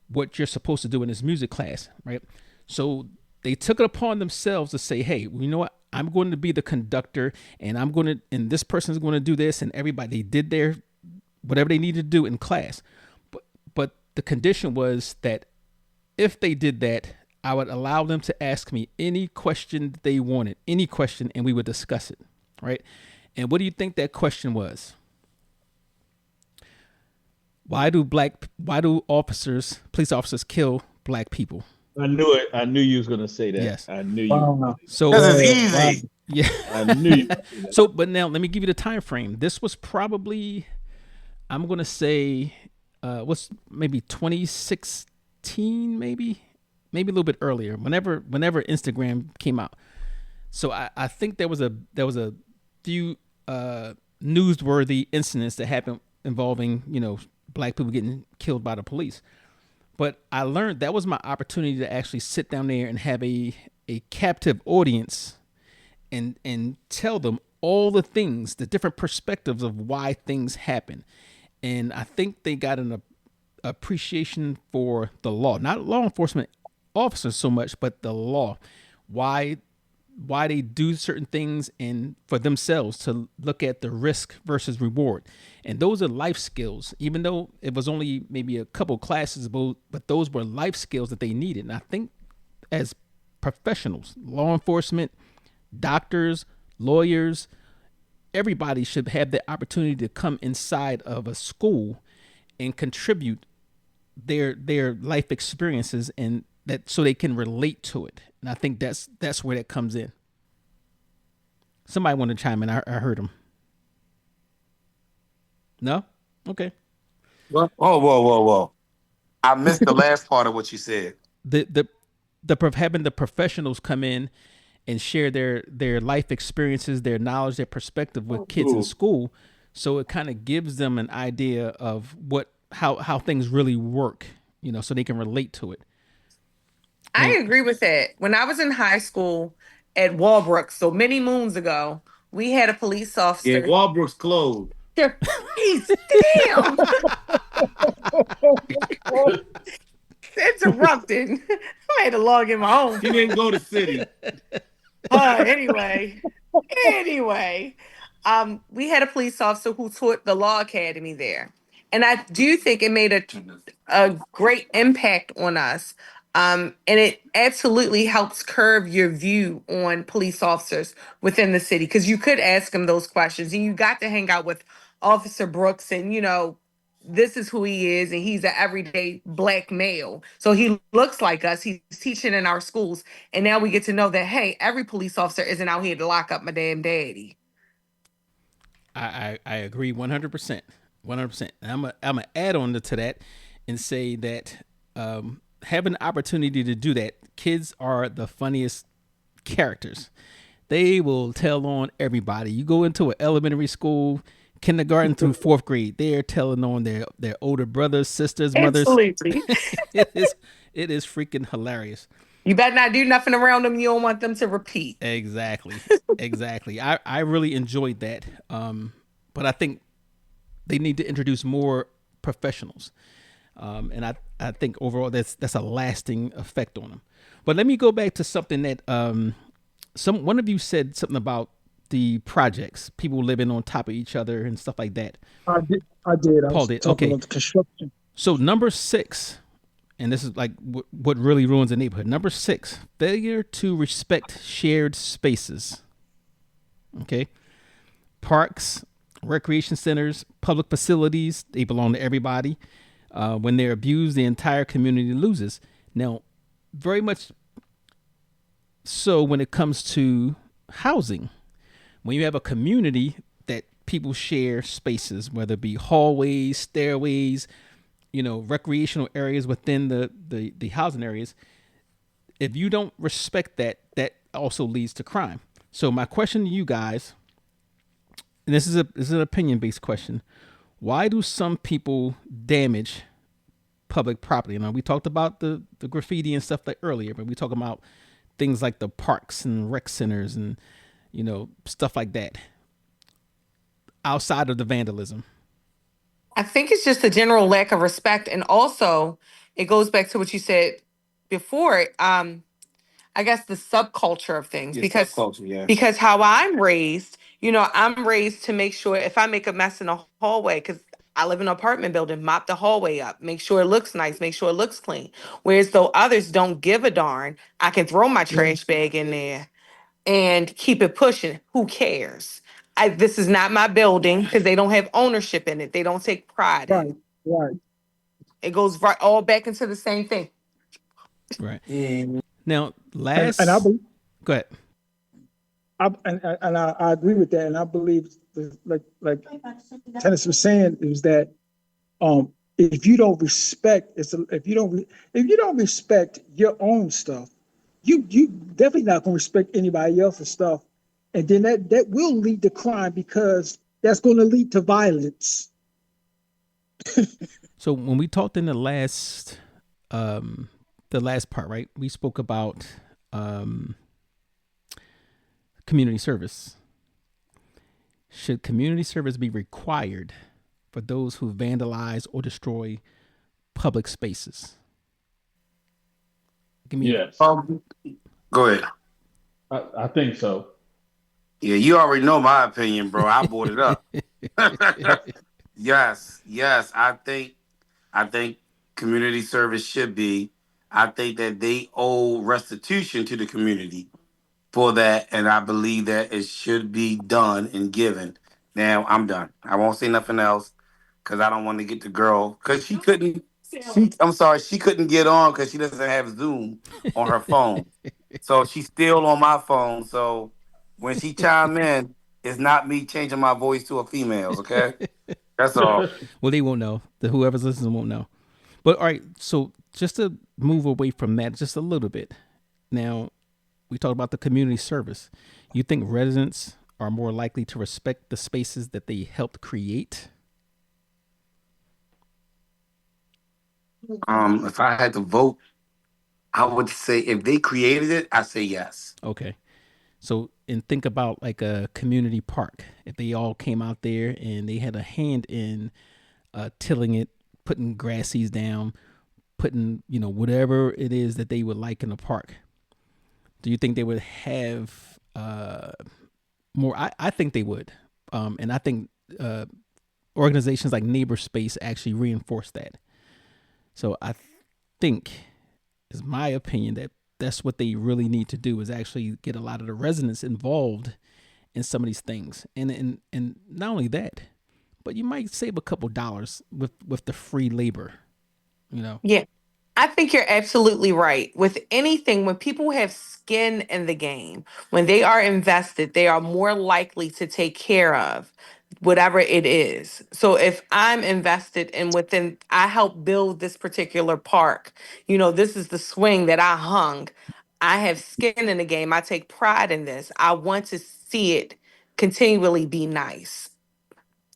what you're supposed to do in this music class, right? So they took it upon themselves to say, hey, well, you know what? I'm going to be the conductor and this person's going to do this. And everybody did their, whatever they needed to do in class. But the condition was that if they did that, I would allow them to ask me any question that they wanted, any question, and we would discuss it, right? And what do you think that question was? Why do police officers kill black people? I knew it. I knew you was gonna say that. Yes. I knew you. Wow. So Because it's Wow. easy. yeah. I knew you. So, but now let me give you the time frame. This was probably, I'm gonna say, what's maybe 2016, maybe a little bit earlier. Whenever Instagram came out. So I think there was a few newsworthy incidents that happened involving black people getting killed by the police. But I learned that was my opportunity to actually sit down there and have a captive audience and tell them all the things, the different perspectives of why things happen. And I think they got an appreciation for the law, not law enforcement officers so much, but the law, why they do certain things, and for themselves to look at the risk versus reward. And those are life skills, even though it was only maybe a couple classes, but those were life skills that they needed. And I think as professionals, law enforcement, doctors, lawyers, everybody should have the opportunity to come inside of a school and contribute their life experiences, and that so they can relate to it. And I think that's where that comes in. Somebody want to chime in? I heard him. No? Okay. What? Oh, whoa. I missed the last part of what you said. Having the professionals come in and share their life experiences, their knowledge, their perspective with kids in school, so it kind of gives them an idea of how things really work, so they can relate to it. I agree with that. When I was in high school at Walbrook, so many moons ago, we had a police officer. Yeah, Walbrook's closed. He's damn interrupting. I had to log in my own. He didn't go to city. Anyway, we had a police officer who taught the law academy there, and I do think it made a great impact on us. And it absolutely helps curb your view on police officers within the city, because you could ask them those questions, and you got to hang out with Officer Brooks, and this is who he is, and he's an everyday black male. So he looks like us. He's teaching in our schools. And now we get to know that, hey, every police officer isn't out here to lock up my damn daddy. I agree 100%. 100%. And I'm going to add on to that and say that having the opportunity to do that, kids are the funniest characters. They will tell on everybody. You go into an elementary school, kindergarten through fourth grade, they're telling on their older brothers, sisters, mothers. Absolutely. it is freaking hilarious. You better not do nothing around them you don't want them to repeat. Exactly. I really enjoyed that. But I think they need to introduce more professionals. And I think overall that's a lasting effect on them. But let me go back to something that one of you said something about the projects, people living on top of each other and stuff like that. I did. Paul did. Okay. About the construction. So number 6, and this is like what really ruins a neighborhood. Number 6, failure to respect shared spaces. Okay. Parks, recreation centers, public facilities, they belong to everybody. When they're abused, the entire community loses. Now, very much so when it comes to housing. When you have a community that people share spaces, whether it be hallways, stairways, recreational areas within the housing areas, if you don't respect that also leads to crime. So my question to you guys, and this is an opinion-based question, why do some people damage public property? We talked about the graffiti and stuff like earlier, but we talk about things like the parks and rec centers and stuff like that outside of the vandalism. I think it's just a general lack of respect. And also it goes back to what you said before. I guess the subculture of things, because how I'm raised, I'm raised to make sure if I make a mess in a hallway, because I live in an apartment building, mop the hallway up, make sure it looks nice, make sure it looks clean. Whereas though others don't give a darn, I can throw my trash bag in there and keep it pushing. Who cares? This is not my building, because they don't have ownership in it. They don't take pride in it. Right. It goes right all back into the same thing. Right. Now, go ahead. I agree with that, and I believe like Tennis was saying is that if you don't respect if you don't respect your own stuff, you definitely not gonna respect anybody else's stuff, and then that will lead to crime, because that's going to lead to violence. So when we talked in the last part, right? We spoke about um, community service. Should community service be required for those who vandalize or destroy public spaces? Give me. Yes, Um, Go ahead. I think so. Yeah, you already know my opinion, bro. I brought it up. Yes, yes. I think community service should be. I think that they owe restitution to the community for that, and I believe that it should be done and given. Now I'm done. I won't say nothing else because I don't want to get the girl because she couldn't. I'm sorry, she couldn't get on because she doesn't have Zoom on her phone, so she's still on my phone. So when she chime in, it's not me changing my voice to a female's. Okay, that's all. Well, they won't know. The whoever's listening won't know. But all right, so just to move away from that just a little bit. Now, we talked about the community service. You think residents are more likely to respect the spaces that they helped create? If I had to vote, I would say if they created it, I say yes. Okay. So, and think about like a community park. If they all came out there and they had a hand in tilling it, putting grass seeds down, putting, whatever it is that they would like in the park, do you think they would have more? I think they would. And I think organizations like Neighbor Space actually reinforce that. So I think, is my opinion, that that's what they really need to do is actually get a lot of the residents involved in some of these things, and not only that, but you might save a couple dollars with the free labor. You know. Yeah, I think you're absolutely right. With anything, when people have skin in the game, when they are invested, they are more likely to take care of whatever it is. So if I'm invested in within, I help build this particular park, this is the swing that I hung. I have skin in the game. I take pride in this. I want to see it continually be nice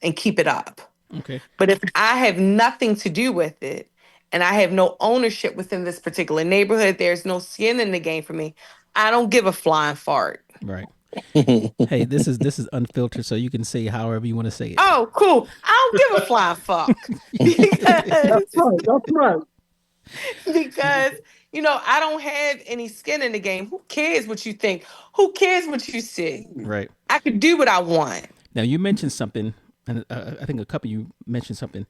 and keep it up. Okay. But if I have nothing to do with it and I have no ownership within this particular neighborhood, there's no skin in the game for me. I don't give a flying fart. Right. Hey, this is unfiltered, so you can say however you want to say it. Oh, cool. I don't give a flying fuck That's because right. That's right. because I don't have any skin in the game. Who cares what you think? Who cares what you see? Right. I can do what I want. Now you mentioned something, and I think a couple of you mentioned something.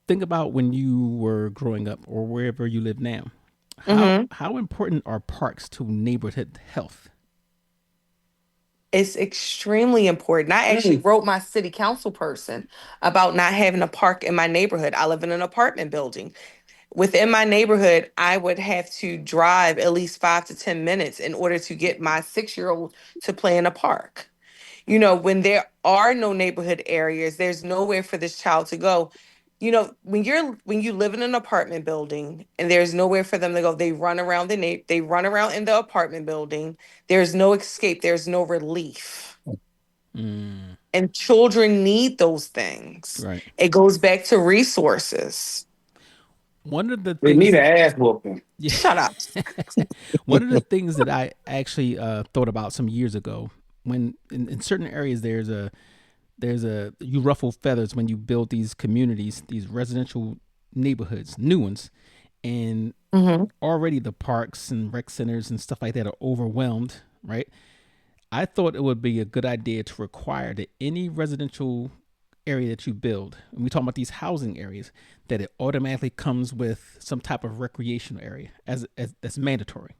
Think about when you were growing up or wherever you live now. Mhm. How important are parks to neighborhood health? It's extremely important. I actually wrote my city council person about not having a park in my neighborhood. I live in an apartment building. Within my neighborhood, I would have to drive at least 5 to 10 minutes in order to get my 6 year old to play in a park. When there are no neighborhood areas, there's nowhere for this child to go. When you live in an apartment building and there's nowhere for them to go, they run around they run around in the apartment building. There's no escape, there's no relief. Mm, And children need those things. right. It goes back to resources. One of the They things need that an ass whooping. yeah, Shut up. one of the things that I actually thought about some years ago, when in certain areas there's a you ruffle feathers when you build these communities, these residential neighborhoods, new ones, and Hmm. already the parks and rec centers and stuff like that are overwhelmed, right? I thought it would be a good idea to require that any residential area that you build, and we talk about these housing areas, that it automatically comes with some type of recreational area as that's mandatory.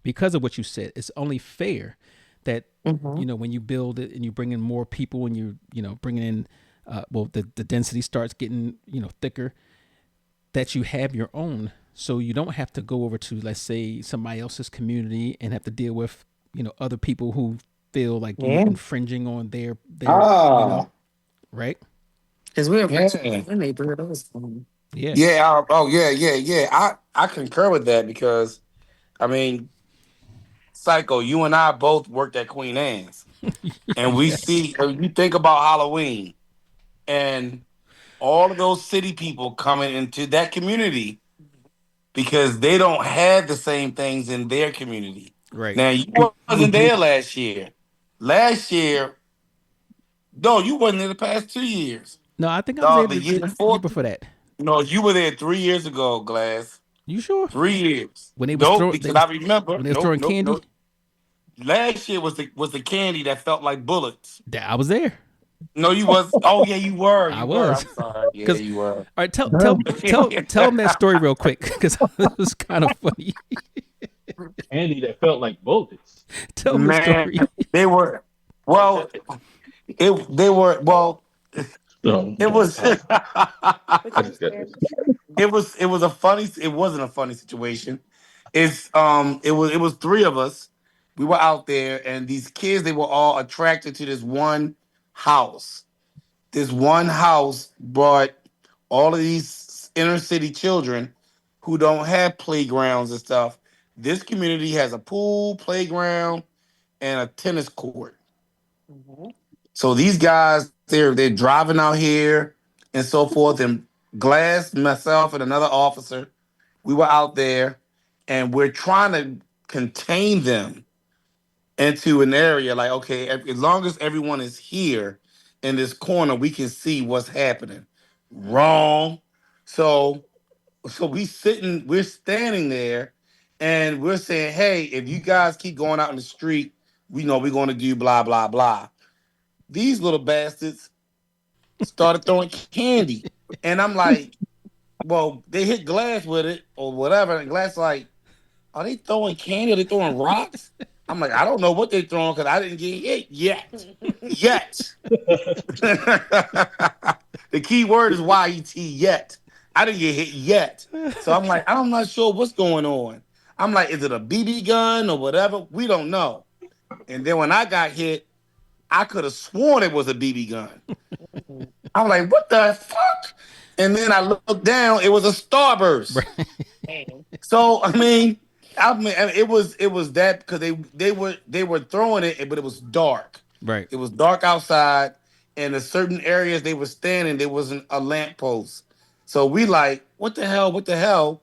Because of what you said, it's only fair that Hmm. when you build it and you bring in more people and you bringing in the density starts getting thicker, that you have your own, so you don't have to go over to, let's say, somebody else's community and have to deal with other people who feel like you Yeah. infringing on their Ah, right. Because we're a yeah. particular neighborhood. Also. Yeah. Yeah. Oh, yeah, yeah, yeah. I concur with that because, I mean, Psycho, you and I both worked at Queen Anne's. And we Yes. see, you think about Halloween, and all of those city people coming into that community because they don't have the same things in their community. Right. Now, you wasn't there last year. Last year, no, you wasn't there the past 2 years. No, I think I was No, there the the year year before. before that. No, you were there 3 years ago, Glass. You sure? 3 years. When they was Nope, throwing because I remember. when they was Nope, throwing nope, candy, nope. Last year was the candy that felt like bullets. I was there. No, you was. Oh yeah, you were. I You were. was. I'm sorry. Yeah, Because you were. all right, tell them that story real quick because it was kind of funny. Candy that felt like bullets. Tell them the Man, story. they were. Well, they were. Well, Oh it my was. god! I just got this. It was a funny. It wasn't a funny situation. It was three of us. We were out there, and these kids they were all attracted to this one house. This one house brought all of these inner city children who don't have playgrounds and stuff. This community has a pool, playground, and a tennis court. So these guys, they're driving out here and so forth. And Glass, myself, and another officer, we were out there, and we're trying to contain them into an area. Like, okay, as long as everyone is here in this corner, we can see what's happening. Wrong. So, we're standing there, and we're saying, hey, if you guys keep going out in the street, we know we're going to do blah blah blah. These little bastards started throwing candy. And I'm like, well, they hit Glass with it or whatever. And Glass like, are they throwing candy? Are they throwing rocks? I'm like, I don't know what they're throwing because I didn't get hit yet. Yet. The key word is YET, yet. I didn't get hit yet. So I'm like, I'm not sure what's going on. I'm like, is it a BB gun or whatever? We don't know. And then when I got hit, I could have sworn it was a BB gun. I'm like, what the fuck? And then I looked down, it was a starburst. So I mean, it was that because they were throwing it, but it was dark. Right. It was dark outside, and in certain areas they were standing, there wasn't a lamp post. So we like, what the hell? What the hell?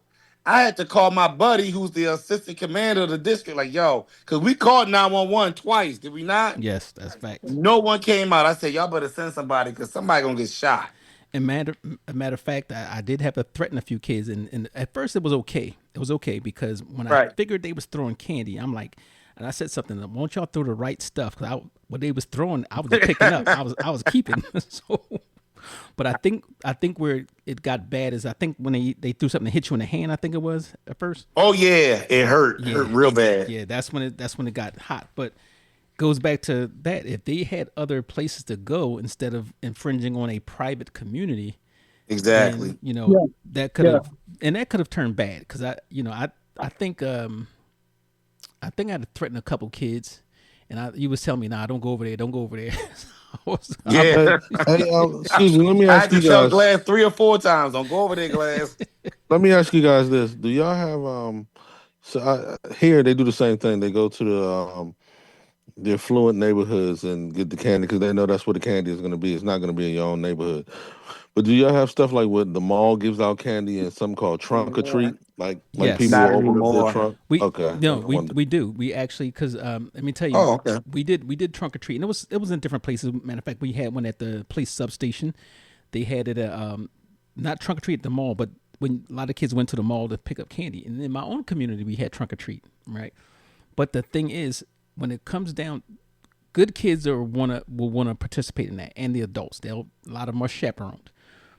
I had to call my buddy, who's the assistant commander of the district, like, yo, because we called 911 twice, did we not? Yes, that's facts. No one came out. I said, y'all better send somebody because somebody gonna get shot. And matter of fact, I did have to threaten a few kids, and at first it was okay. It was okay because when I Right. figured they was throwing candy, I'm like, and I said something. Won't y'all throw the right stuff? Because what they was throwing, I was picking up. I was keeping. So, but I think where it got bad is I think when they threw something that hit you in the hand. I think it was at first. Oh yeah, it hurt. It hurt Yeah, real bad. yeah. That's when it got hot. But goes back to that. If they had other places to go instead of infringing on a private community, then Exactly. Yeah, that could yeah. have that could have turned bad because I think I had to threaten a couple kids, and you was telling me, nah, don't go over there, don't go over there. Hey, Yeah. hey, excuse me. Let me I ask had you to tell guys. Glass 3 or 4 times. Don't go over there, Glass. Let me ask you guys this: do y'all have So here they do the same thing. They go to the affluent neighborhoods and get the candy because they know that's where the candy is going to be. It's not going to be in your own neighborhood. But do y'all have stuff like what the mall gives out candy and something called trunk or Yeah. treat? Like people Yes, Not will open up their anymore. trunk. we Okay, no, I we wonder. we do. We actually because let me tell you, Oh, okay. we did trunk or treat, and it was in different places. Matter of fact, we had one at the police substation. They had it not trunk or treat at the mall, but when a lot of kids went to the mall to pick up candy, and in my own community we had trunk or treat, right? But the thing is, when it comes down, good kids will wanna participate in that, and the adults. A lot of them are chaperoned.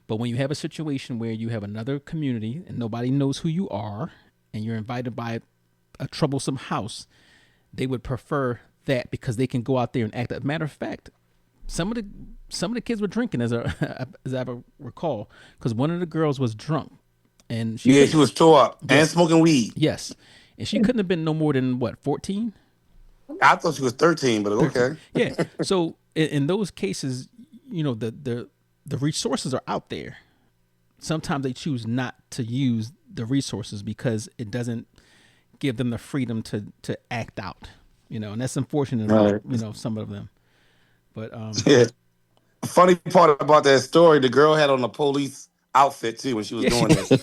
But when you have a situation where you have another community and nobody knows who you are, and you're invited by a troublesome house, they would prefer that because they can go out there and act. As a matter of fact, some of the kids were drinking, as I recall, because one of the girls was drunk, and she Yeah, couldn't. she was tore up and Yes, smoking weed. yes, and she couldn't have been no more than what 14. I thought she was 13, but 13. okay. Yeah. So in those cases, the resources are out there. Sometimes they choose not to use the resources because it doesn't give them the freedom to act out. And that's unfortunate about Right. some of them. But Yeah. funny part about that story, the girl had on a police outfit too when she was Yeah, she doing this. did.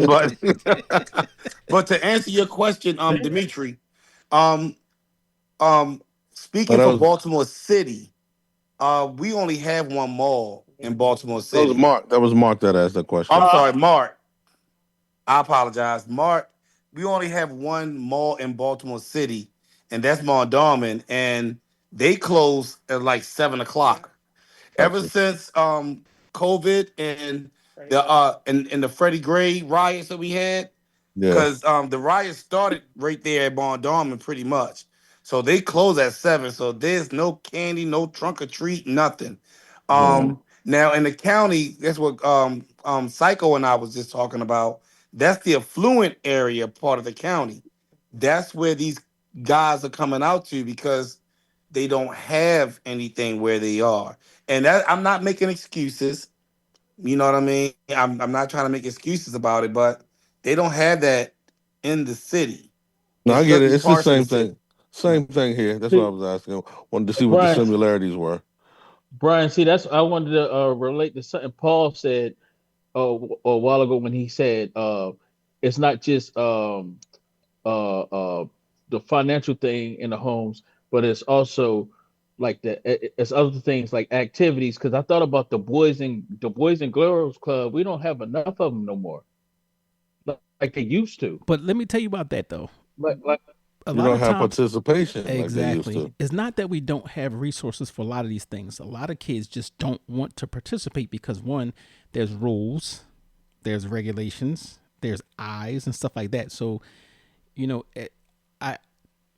But but to answer your question, Dimitri, um, um, Oh, speaking for Baltimore City, we only have one mall in Baltimore that was City. Mark. That was Mark that asked that question. I'm sorry, Mark. I apologize, Mark. We only have one mall in Baltimore City, and that's Mondawmin, and they close at like 7 o'clock. Ever Gotcha. since COVID and the Freddie Gray riots that we had, Yeah. because the riots started right there at Mondawmin pretty much. So they close at 7. So there's no candy, no trunk or treat, nothing. Right. Now in the county, that's what Psycho and I was just talking about. That's the affluent area part of the county. That's where these guys are coming out to because they don't have anything where they are. And that I'm not making excuses. You know what I mean? I'm not trying to make excuses about it, but they don't have that in the city, No, in I get it. certain It's the parts of the same city. thing. Same thing here. That's what I See, was asking. Wanted to see what the Brian, similarities were. Brian, see, that's I wanted to relate to something Paul said a while ago when he said it's not just the financial thing in the homes, but it's also like it's other things like activities. Because I thought about the boys and girls club. We don't have enough of them no more, like they used to. But let me tell you about that though. Like A You lot don't of have times, participation like they used exactly. to. It's not that we don't have resources for a lot of these things. A lot of kids just don't want to participate because one, there's rules, there's regulations, there's eyes and stuff like that. So, you know, I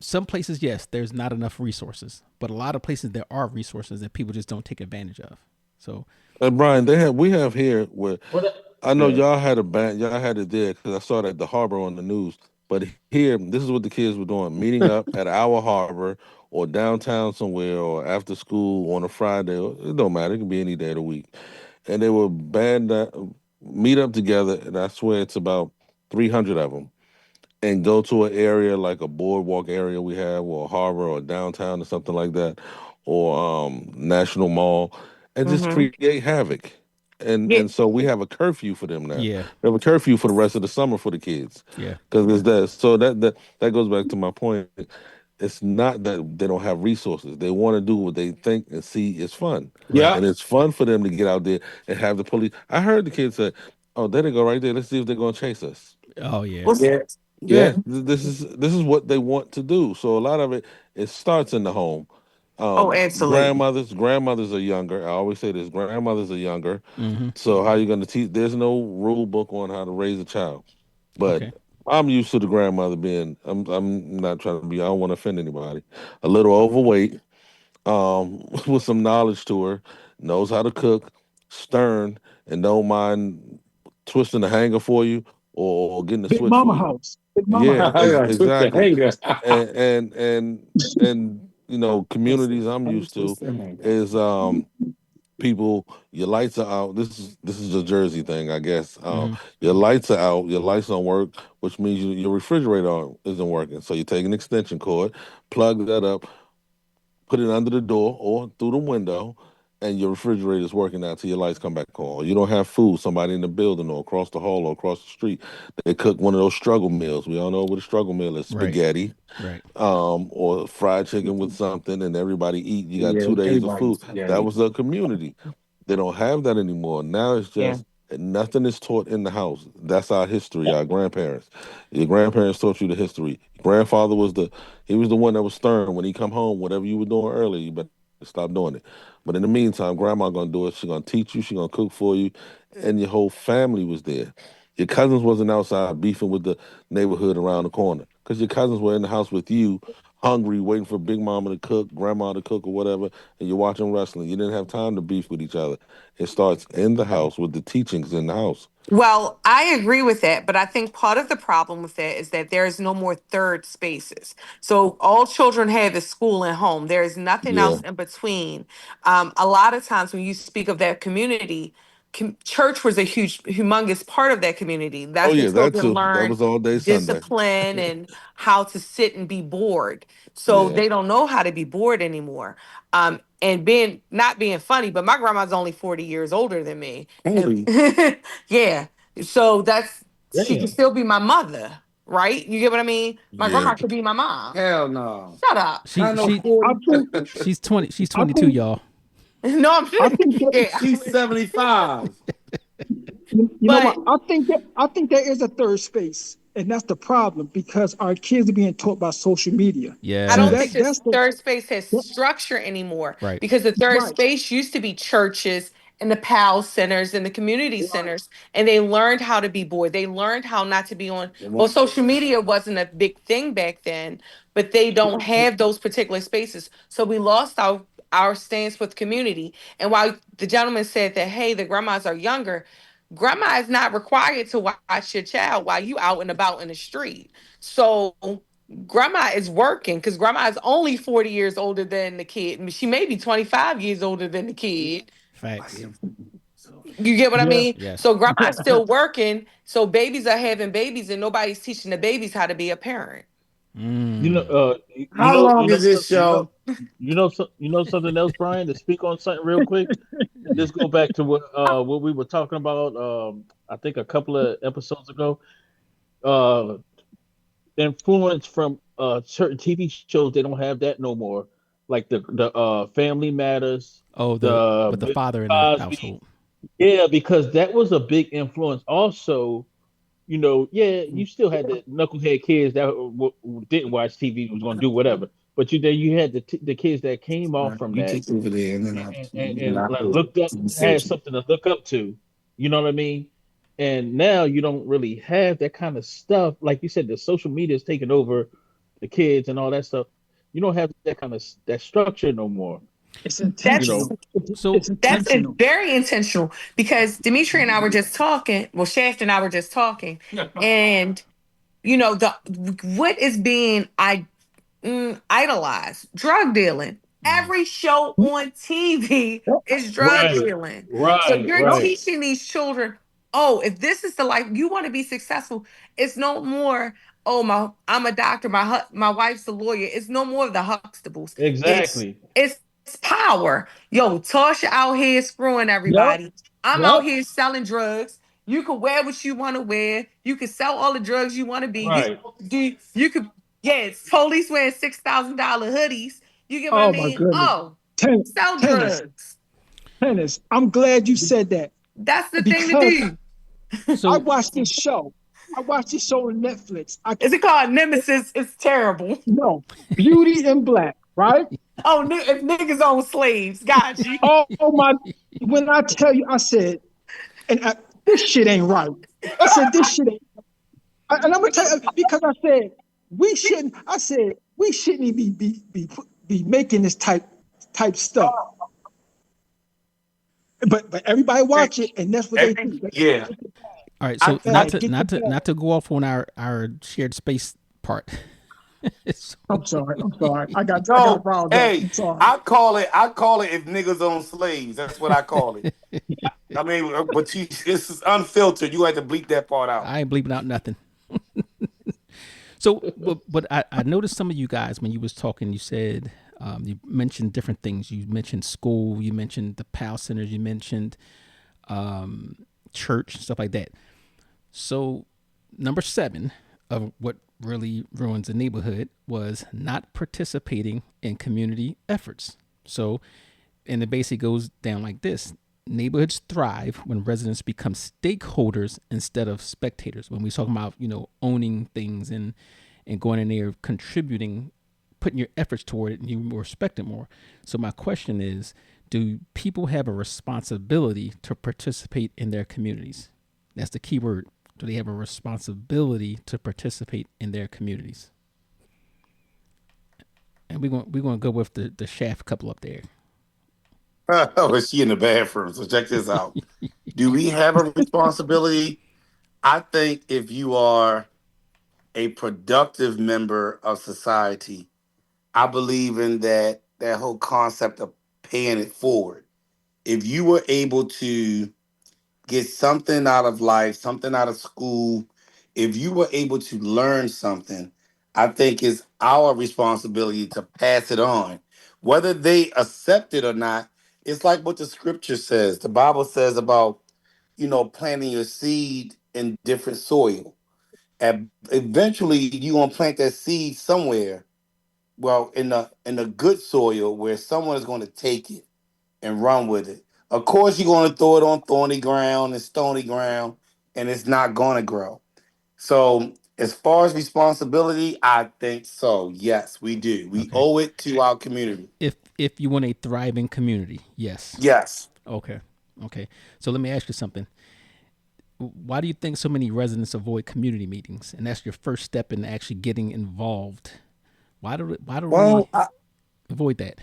some places, yes, there's not enough resources, but a lot of places there are resources that people just don't take advantage of. So, And Brian, we have here where what? I know Yeah. y'all had a band, y'all had it there because I saw that at the harbor on the news. But here, this is what the kids were doing: meeting up at our harbor or downtown somewhere or after school on a Friday. It don't matter; it can be any day of the week. And they would meet up together, and I swear it's about 300 of them and go to an area like a boardwalk area we have, or a harbor, or downtown, or something like that, or National Mall, and just Mm-hmm. create havoc. Yeah. And so we have a curfew for them now. yeah, We have a curfew for the rest of the summer for the kids yeah, because it's that. So that goes back to my point. It's not that they don't have resources. They want to do what they think and see is fun, right. and it's fun for them to get out there and have the police. I heard the kids say, "Oh, there they go right there. Let's see if they're gonna chase us." Oh, yeah. What's Yeah, Yeah, yeah. this is what they want to do. So a lot of it starts in the home. oh, absolutely. Grandmothers are younger. I always say this: grandmothers are younger. Mm-hmm. So how you going to teach? There's no rule book on how to raise a child. But Okay. I'm used to the grandmother being. I'm not trying to be. I don't want to offend anybody. A little overweight, with some knowledge to her, knows how to cook, stern, and don't mind twisting the hanger for you or getting the Big switch Mama for you. House. Big Mama Yeah, I House. got twist the exactly. hanger. And communities I'm used to Twist the hanger. is people your lights are out. This is a Jersey thing, I guess. Mm-hmm. Your lights are out, your lights don't work, which means your refrigerator isn't working. So you take an extension cord, plug that up, put it under the door or through the window, and your refrigerator is working now till your lights come back on. You don't have food, somebody in the building or across the hall or across the street, they cook one of those struggle meals. We all know what a struggle meal is: Right. spaghetti, Right. or fried chicken with something, and everybody eat. You got Yeah, 2 days of everybody's food. That spaghetti. was a community. They don't have that anymore. Now it's Yeah. just nothing is taught in the house. That's our history, our grandparents. Your grandparents taught you the history. Grandfather was he was the one that was stern when he come home. Whatever you were doing earlier, you better stop doing it. But in the meantime, grandma gonna do it. She gonna teach you. She gonna cook for you, and your whole family was there. Your cousins wasn't outside beefing with the neighborhood around the corner because your cousins were in the house with you, hungry, waiting for Big Mama to cook, Grandma to cook, or whatever, and you're watching wrestling. You didn't have time to beef with each other. It starts in the house with the teachings in the house. Well, I agree with that, but I think part of the problem with that is that there is no more third spaces. So all children have is school and home. There is nothing Yeah. else in between. A lot of times when you speak of that community, church was a humongous part of that community. Oh That's where yeah, that children too. That learn was all day Sunday. discipline and how to sit and be bored. So Yeah. they don't know how to be bored anymore. And being not being funny, but my grandma's only 40 years older than me. And Holy. yeah. So that's she can Damn. still be my mother, right? You get what I mean? My Yeah. grandma could be my mom. Hell no. Shut up. She Not no she 40. I think, she's 20. She's I 22, think, y'all. No, I'm I just think that, yeah. She's 75. you know what? But I think there is a third space, and that's the problem because our kids are being taught by social media. I See, don't Yes. think this that's the third space has that, structure anymore Right. because the third right, space used to be churches and the PAL centers and the community centers, and they learned how to be bored. They learned how not to be on. Well, social media wasn't a big thing back then, but they don't have those particular spaces. So we lost our stance with community. And while the gentleman said that, hey, the grandmas are younger, grandma is not required to watch your child while you out and about in the street. So grandma is working because grandma is only 40 years older than the kid. She may be 25 years older than the kid. Facts. You get what I Yeah. mean? Yes. So grandma's still working. So babies are having babies and nobody's teaching the babies how to be a parent. Mm. How long is this show? You know something else, Brian, to speak on something real quick. And this go back to what we were talking about. I think a couple of episodes ago. Uh, influence from certain TV shows. They don't have that no more. Like the Family Matters, Oh, the the with the Bill father in the Cosby. household. Yeah, because that was a big influence. Also, yeah, you still had the knucklehead kids that didn't watch TV was going to do whatever. But then you had the kids that came off from You that take over there and then and I'll like, do looked up, had it. something to look up to. You know what I mean? And now you don't really have that kind of stuff. Like you said, the social media is taking over the kids and all that stuff. You don't have that kind of that structure no more. it's You That's know, intentional. So It's that's intentional. very intentional because Dimitri and I were just talking. Well, Shaft and I were just talking, and the what is being idolized drug dealing. mm, Every show on TV Yep, is drug right, dealing. So right, you're yep. right, teaching these children, oh, if this is the life you want to be successful, it's no more. Oh my, I'm a doctor. My wife's a lawyer. It's no more of the Huxtables. exactly, It's power. Yo, Tasha out here screwing Yep, everybody. I'm out yep. here selling drugs. You can wear what you want to wear. You can sell all the drugs you want to be. right, You could yes, police wearing $6,000 hoodies. You get what I Oh my mean? goodness. Oh, Tennis, sell tennis, drugs. tennis. I'm glad you said that That's the thing to because do. I so watched this show. I watched this show on Netflix. Is it called Nemesis? It's terrible. No, Beauty in Black, right? Oh, if niggas own slaves, got you. Oh my! When I tell you, I said, this shit ain't right. I said this shit ain't. And I'm gonna tell you because I said we shouldn't. I said we shouldn't even be making this type stuff. But everybody watch it, and that's what they do. Yeah. all right. I So think not Like, to get the not to bag. not to go off on our shared space part. So, I'm sorry. I'm sorry. I got no. riled up. Hey, I'm sorry. I call it if niggas own slaves. That's what I call it. I mean, but this is unfiltered. You had to bleep that part out. I ain't bleeping out nothing. So, but I noticed some of you guys when you was talking, you said you mentioned different things. You mentioned school. You mentioned the PAL centers. You mentioned church stuff like that. So, number 7 of what really ruins a neighborhood was not participating in community efforts. So, and it basically goes down like this: neighborhoods thrive when residents become stakeholders instead of spectators. When we talk about owning things and going in there contributing, putting your efforts toward it, and you respect it more. So my question is, do people have a responsibility to participate in their communities? That's the key word. Do they have a responsibility to participate in their communities? And we're gonna go with the Shaft couple up there. Oh, she in the bathroom. So check this out. Do we have a responsibility? I think if you are a productive member of society, I believe in that whole concept of paying it forward. If you were able to get something out of life, something out of school, if you were able to learn something, I think it's our responsibility to pass it on. Whether they accept it or not, it's like what the scripture says. The Bible says about, planting your seed in different soil. And eventually you're gonna plant that seed somewhere, well, in a good soil where someone is going to take it and run with it. Of course, you're going to throw it on thorny ground and stony ground, and it's not going to grow. So, as far as responsibility, I think so. Yes, we do. We Okay. owe it to our community. If you want a thriving community, yes. Yes. Okay. Okay. So let me ask you something. Why do you think so many residents avoid community meetings? And that's your first step in actually getting involved. Why do we Well, I, avoid that?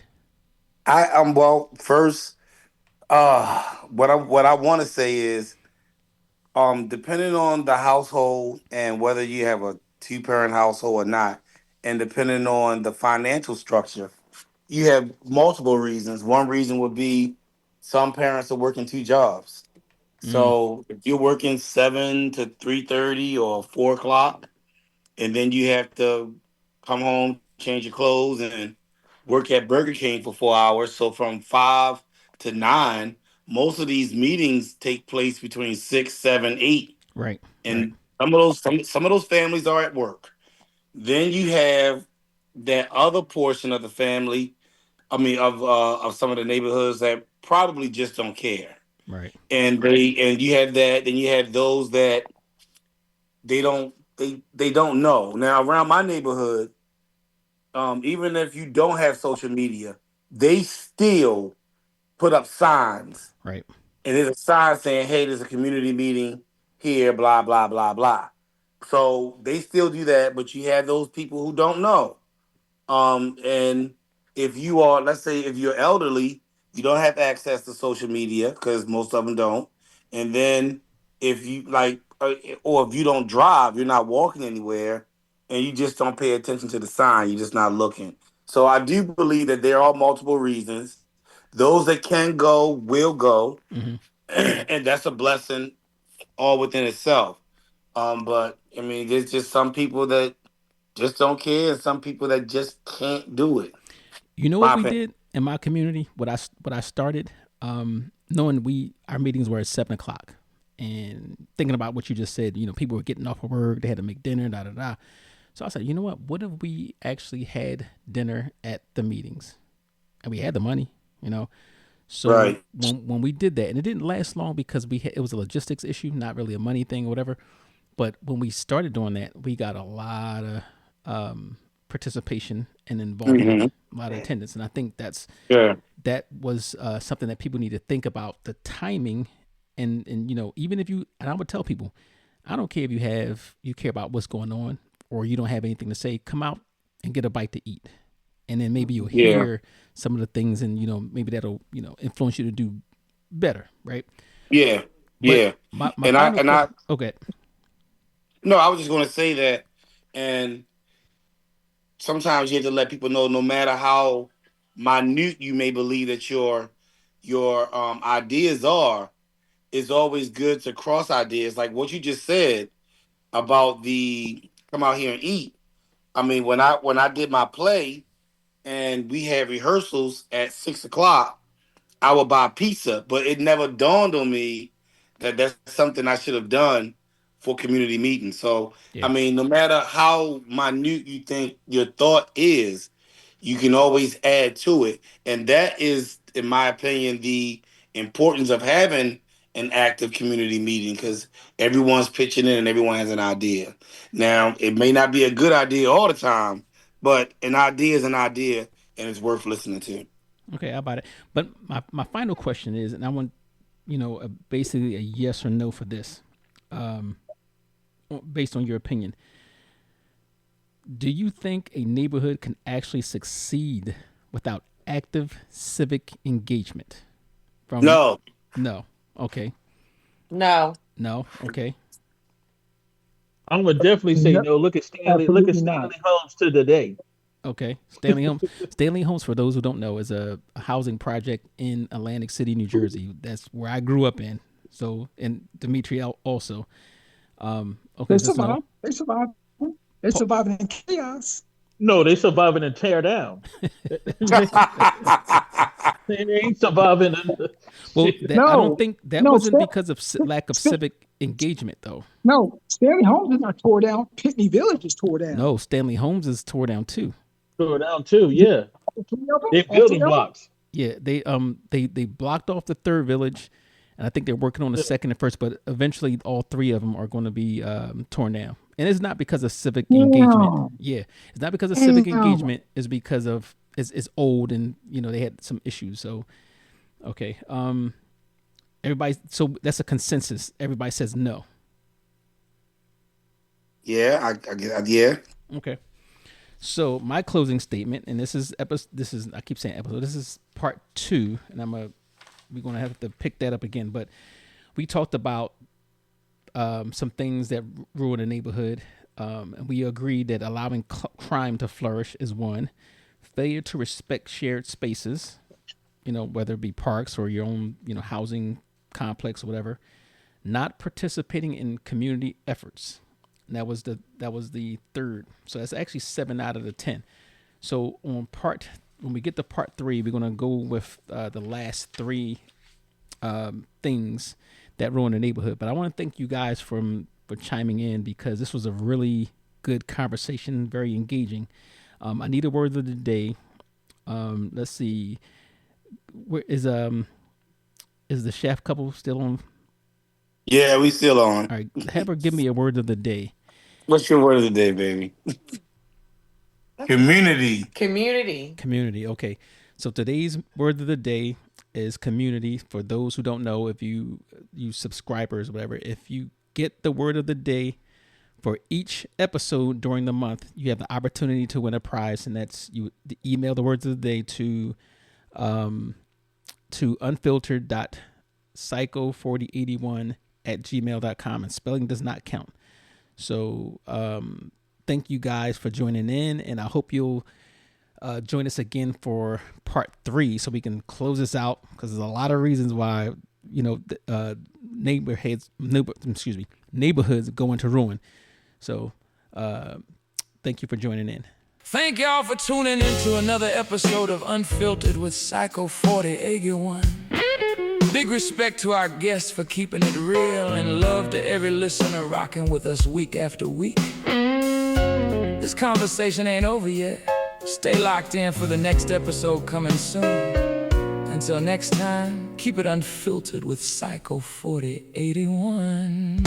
well, first, what I want to say is, depending on the household and whether you have a two-parent household or not, and depending on the financial structure, you have multiple reasons. One reason would be some parents are working two jobs. Mm, So if you're working 7 to 3:30 or 4 o'clock, and then you have to come home, change your clothes, and work at Burger King for 4 hours. So from 5 to 9, most of these meetings take place between 6, 7, 8, right. Right. and some of those families are at work. Then you have that other portion of the family. I mean, of some of the neighborhoods that probably just don't care, Right. and you have that. Then you have those that they don't know. Now around my neighborhood, even if you don't have social media, they still put up signs, Right. and there's a sign saying, "Hey, there's a community meeting here." Blah blah blah blah. So they still do that, but you have those people who don't know. And if you are, let's say, if you're elderly, you don't have access to social media because most of them don't. And then if you like, or if you don't drive, you're not walking anywhere, and you just don't pay attention to the sign, you're just not looking. So I do believe that there are multiple reasons. Those that can go will go, Hmm. and that's a blessing all within itself. But I mean, there's just some people that just don't care, and some people that just can't do it. You know what My we opinion. did in my community? What I started, knowing we our meetings were at 7 o'clock, and thinking about what you just said. People were getting off of work, they had to make dinner, da da da. So I said, you know what? What if we actually had dinner at the meetings, and we had the money? You know, so Right. when we did that, and it didn't last long because it was a logistics issue, not really a money thing or whatever. But when we started doing that, we got a lot of participation and involvement, Hmm. a lot of attendance, and I think Yeah. that was something that people need to think about the timing, and even if you, and I would tell people, I don't care if you care about what's going on or you don't have anything to say, come out and get a bite to eat, and then maybe you'll Yeah. hear some of the things, and maybe that'll influence you to do better, right? Yeah. But Yeah. my And I final and I question. Okay. no, I was just gonna say that. And sometimes you have to let people know, no matter how minute you may believe that your ideas are, it's always good to cross ideas. Like what you just said about the come out here and eat. I mean, when I did my play and we had rehearsals at 6 o'clock, I would buy pizza, but it never dawned on me that that's something I should have done for community meetings. So, I Yeah. mean, no matter how minute you think your thought is, you can always add to it. And that is, in my opinion, the importance of having an active community meeting because everyone's pitching in and everyone has an idea. Now, it may not be a good idea all the time, but an idea is an idea and it's worth listening to. Okay, how about it? But my final question is, and I want basically a yes or no for this, um, based on your opinion. Do you think a neighborhood can actually succeed without active civic engagement? From No. No, okay, No. no, okay, I'm gonna definitely say No, no. Look at Stanley. Look at absolutely not. Stanley Holmes to today. okay. Stanley Homes. Stanley Homes, for those who don't know, is a housing project in Atlantic City, New Jersey. That's where I grew up in. So, and Dimitri also. Okay, They so survive. They survive. They Pa- survive in chaos. No, they surviving and tear down. they, they ain't surviving. well, Shit. that I don't No, think that no, wasn't because of lack of civic engagement, though. no. Stanley Homes is not tore down. Pitney Village is tore down. No, Stanley Holmes is tore down too. Tore down too. Yeah, All three of them. they All three building of them. blocks. Yeah, they blocked off the third village, and I think they're working on the second and first. But eventually, all three of them are going to be torn down, and it's not because of civic engagement. Damn. Yeah, it's not because of civic Damn. engagement. It's because of it's old, and they had some issues. So, okay, everybody. So that's a consensus. Everybody says no. Yeah, I get. Yeah. Okay. So my closing statement, and this is I keep saying episode. This is part 2, and we're gonna have to pick that up again. But we talked about some things that ruin a neighborhood, and we agreed that allowing crime to flourish is one. Failure to respect shared spaces, whether it be parks or your own, housing complex or whatever. Not participating in community efforts. And that was the third. So that's actually 7 out of the 10. So when we get to part 3, we're gonna go with the last 3 things that ruin the neighborhood. But I want to thank you guys for chiming in, because this was a really good conversation, very engaging. I need a word of the day. Let's see, where is the chef couple still on? Yeah, we still on. All right, have her give me a word of the day. What's your word of the day, baby? Community. Community. Okay. So today's word of the day is community. For those who don't know, if you subscribers, whatever, if you get the word of the day for each episode during the month, you have the opportunity to win a prize, and that's you email the words of the day to unfiltered.psycho4081@gmail.com, and spelling does not count. So thank you guys for joining in, and I hope you'll join us again for part 3 so we can close this out, because there's a lot of reasons why neighborhoods go into ruin. So thank you for joining in. Thank y'all for tuning in to another episode of Unfiltered with Psycho 4081. Big respect to our guests for keeping it real, and love to every listener rocking with us week after week. This conversation ain't over yet. Stay locked in for the next episode coming soon. Until next time, keep it unfiltered with Psycho 4081.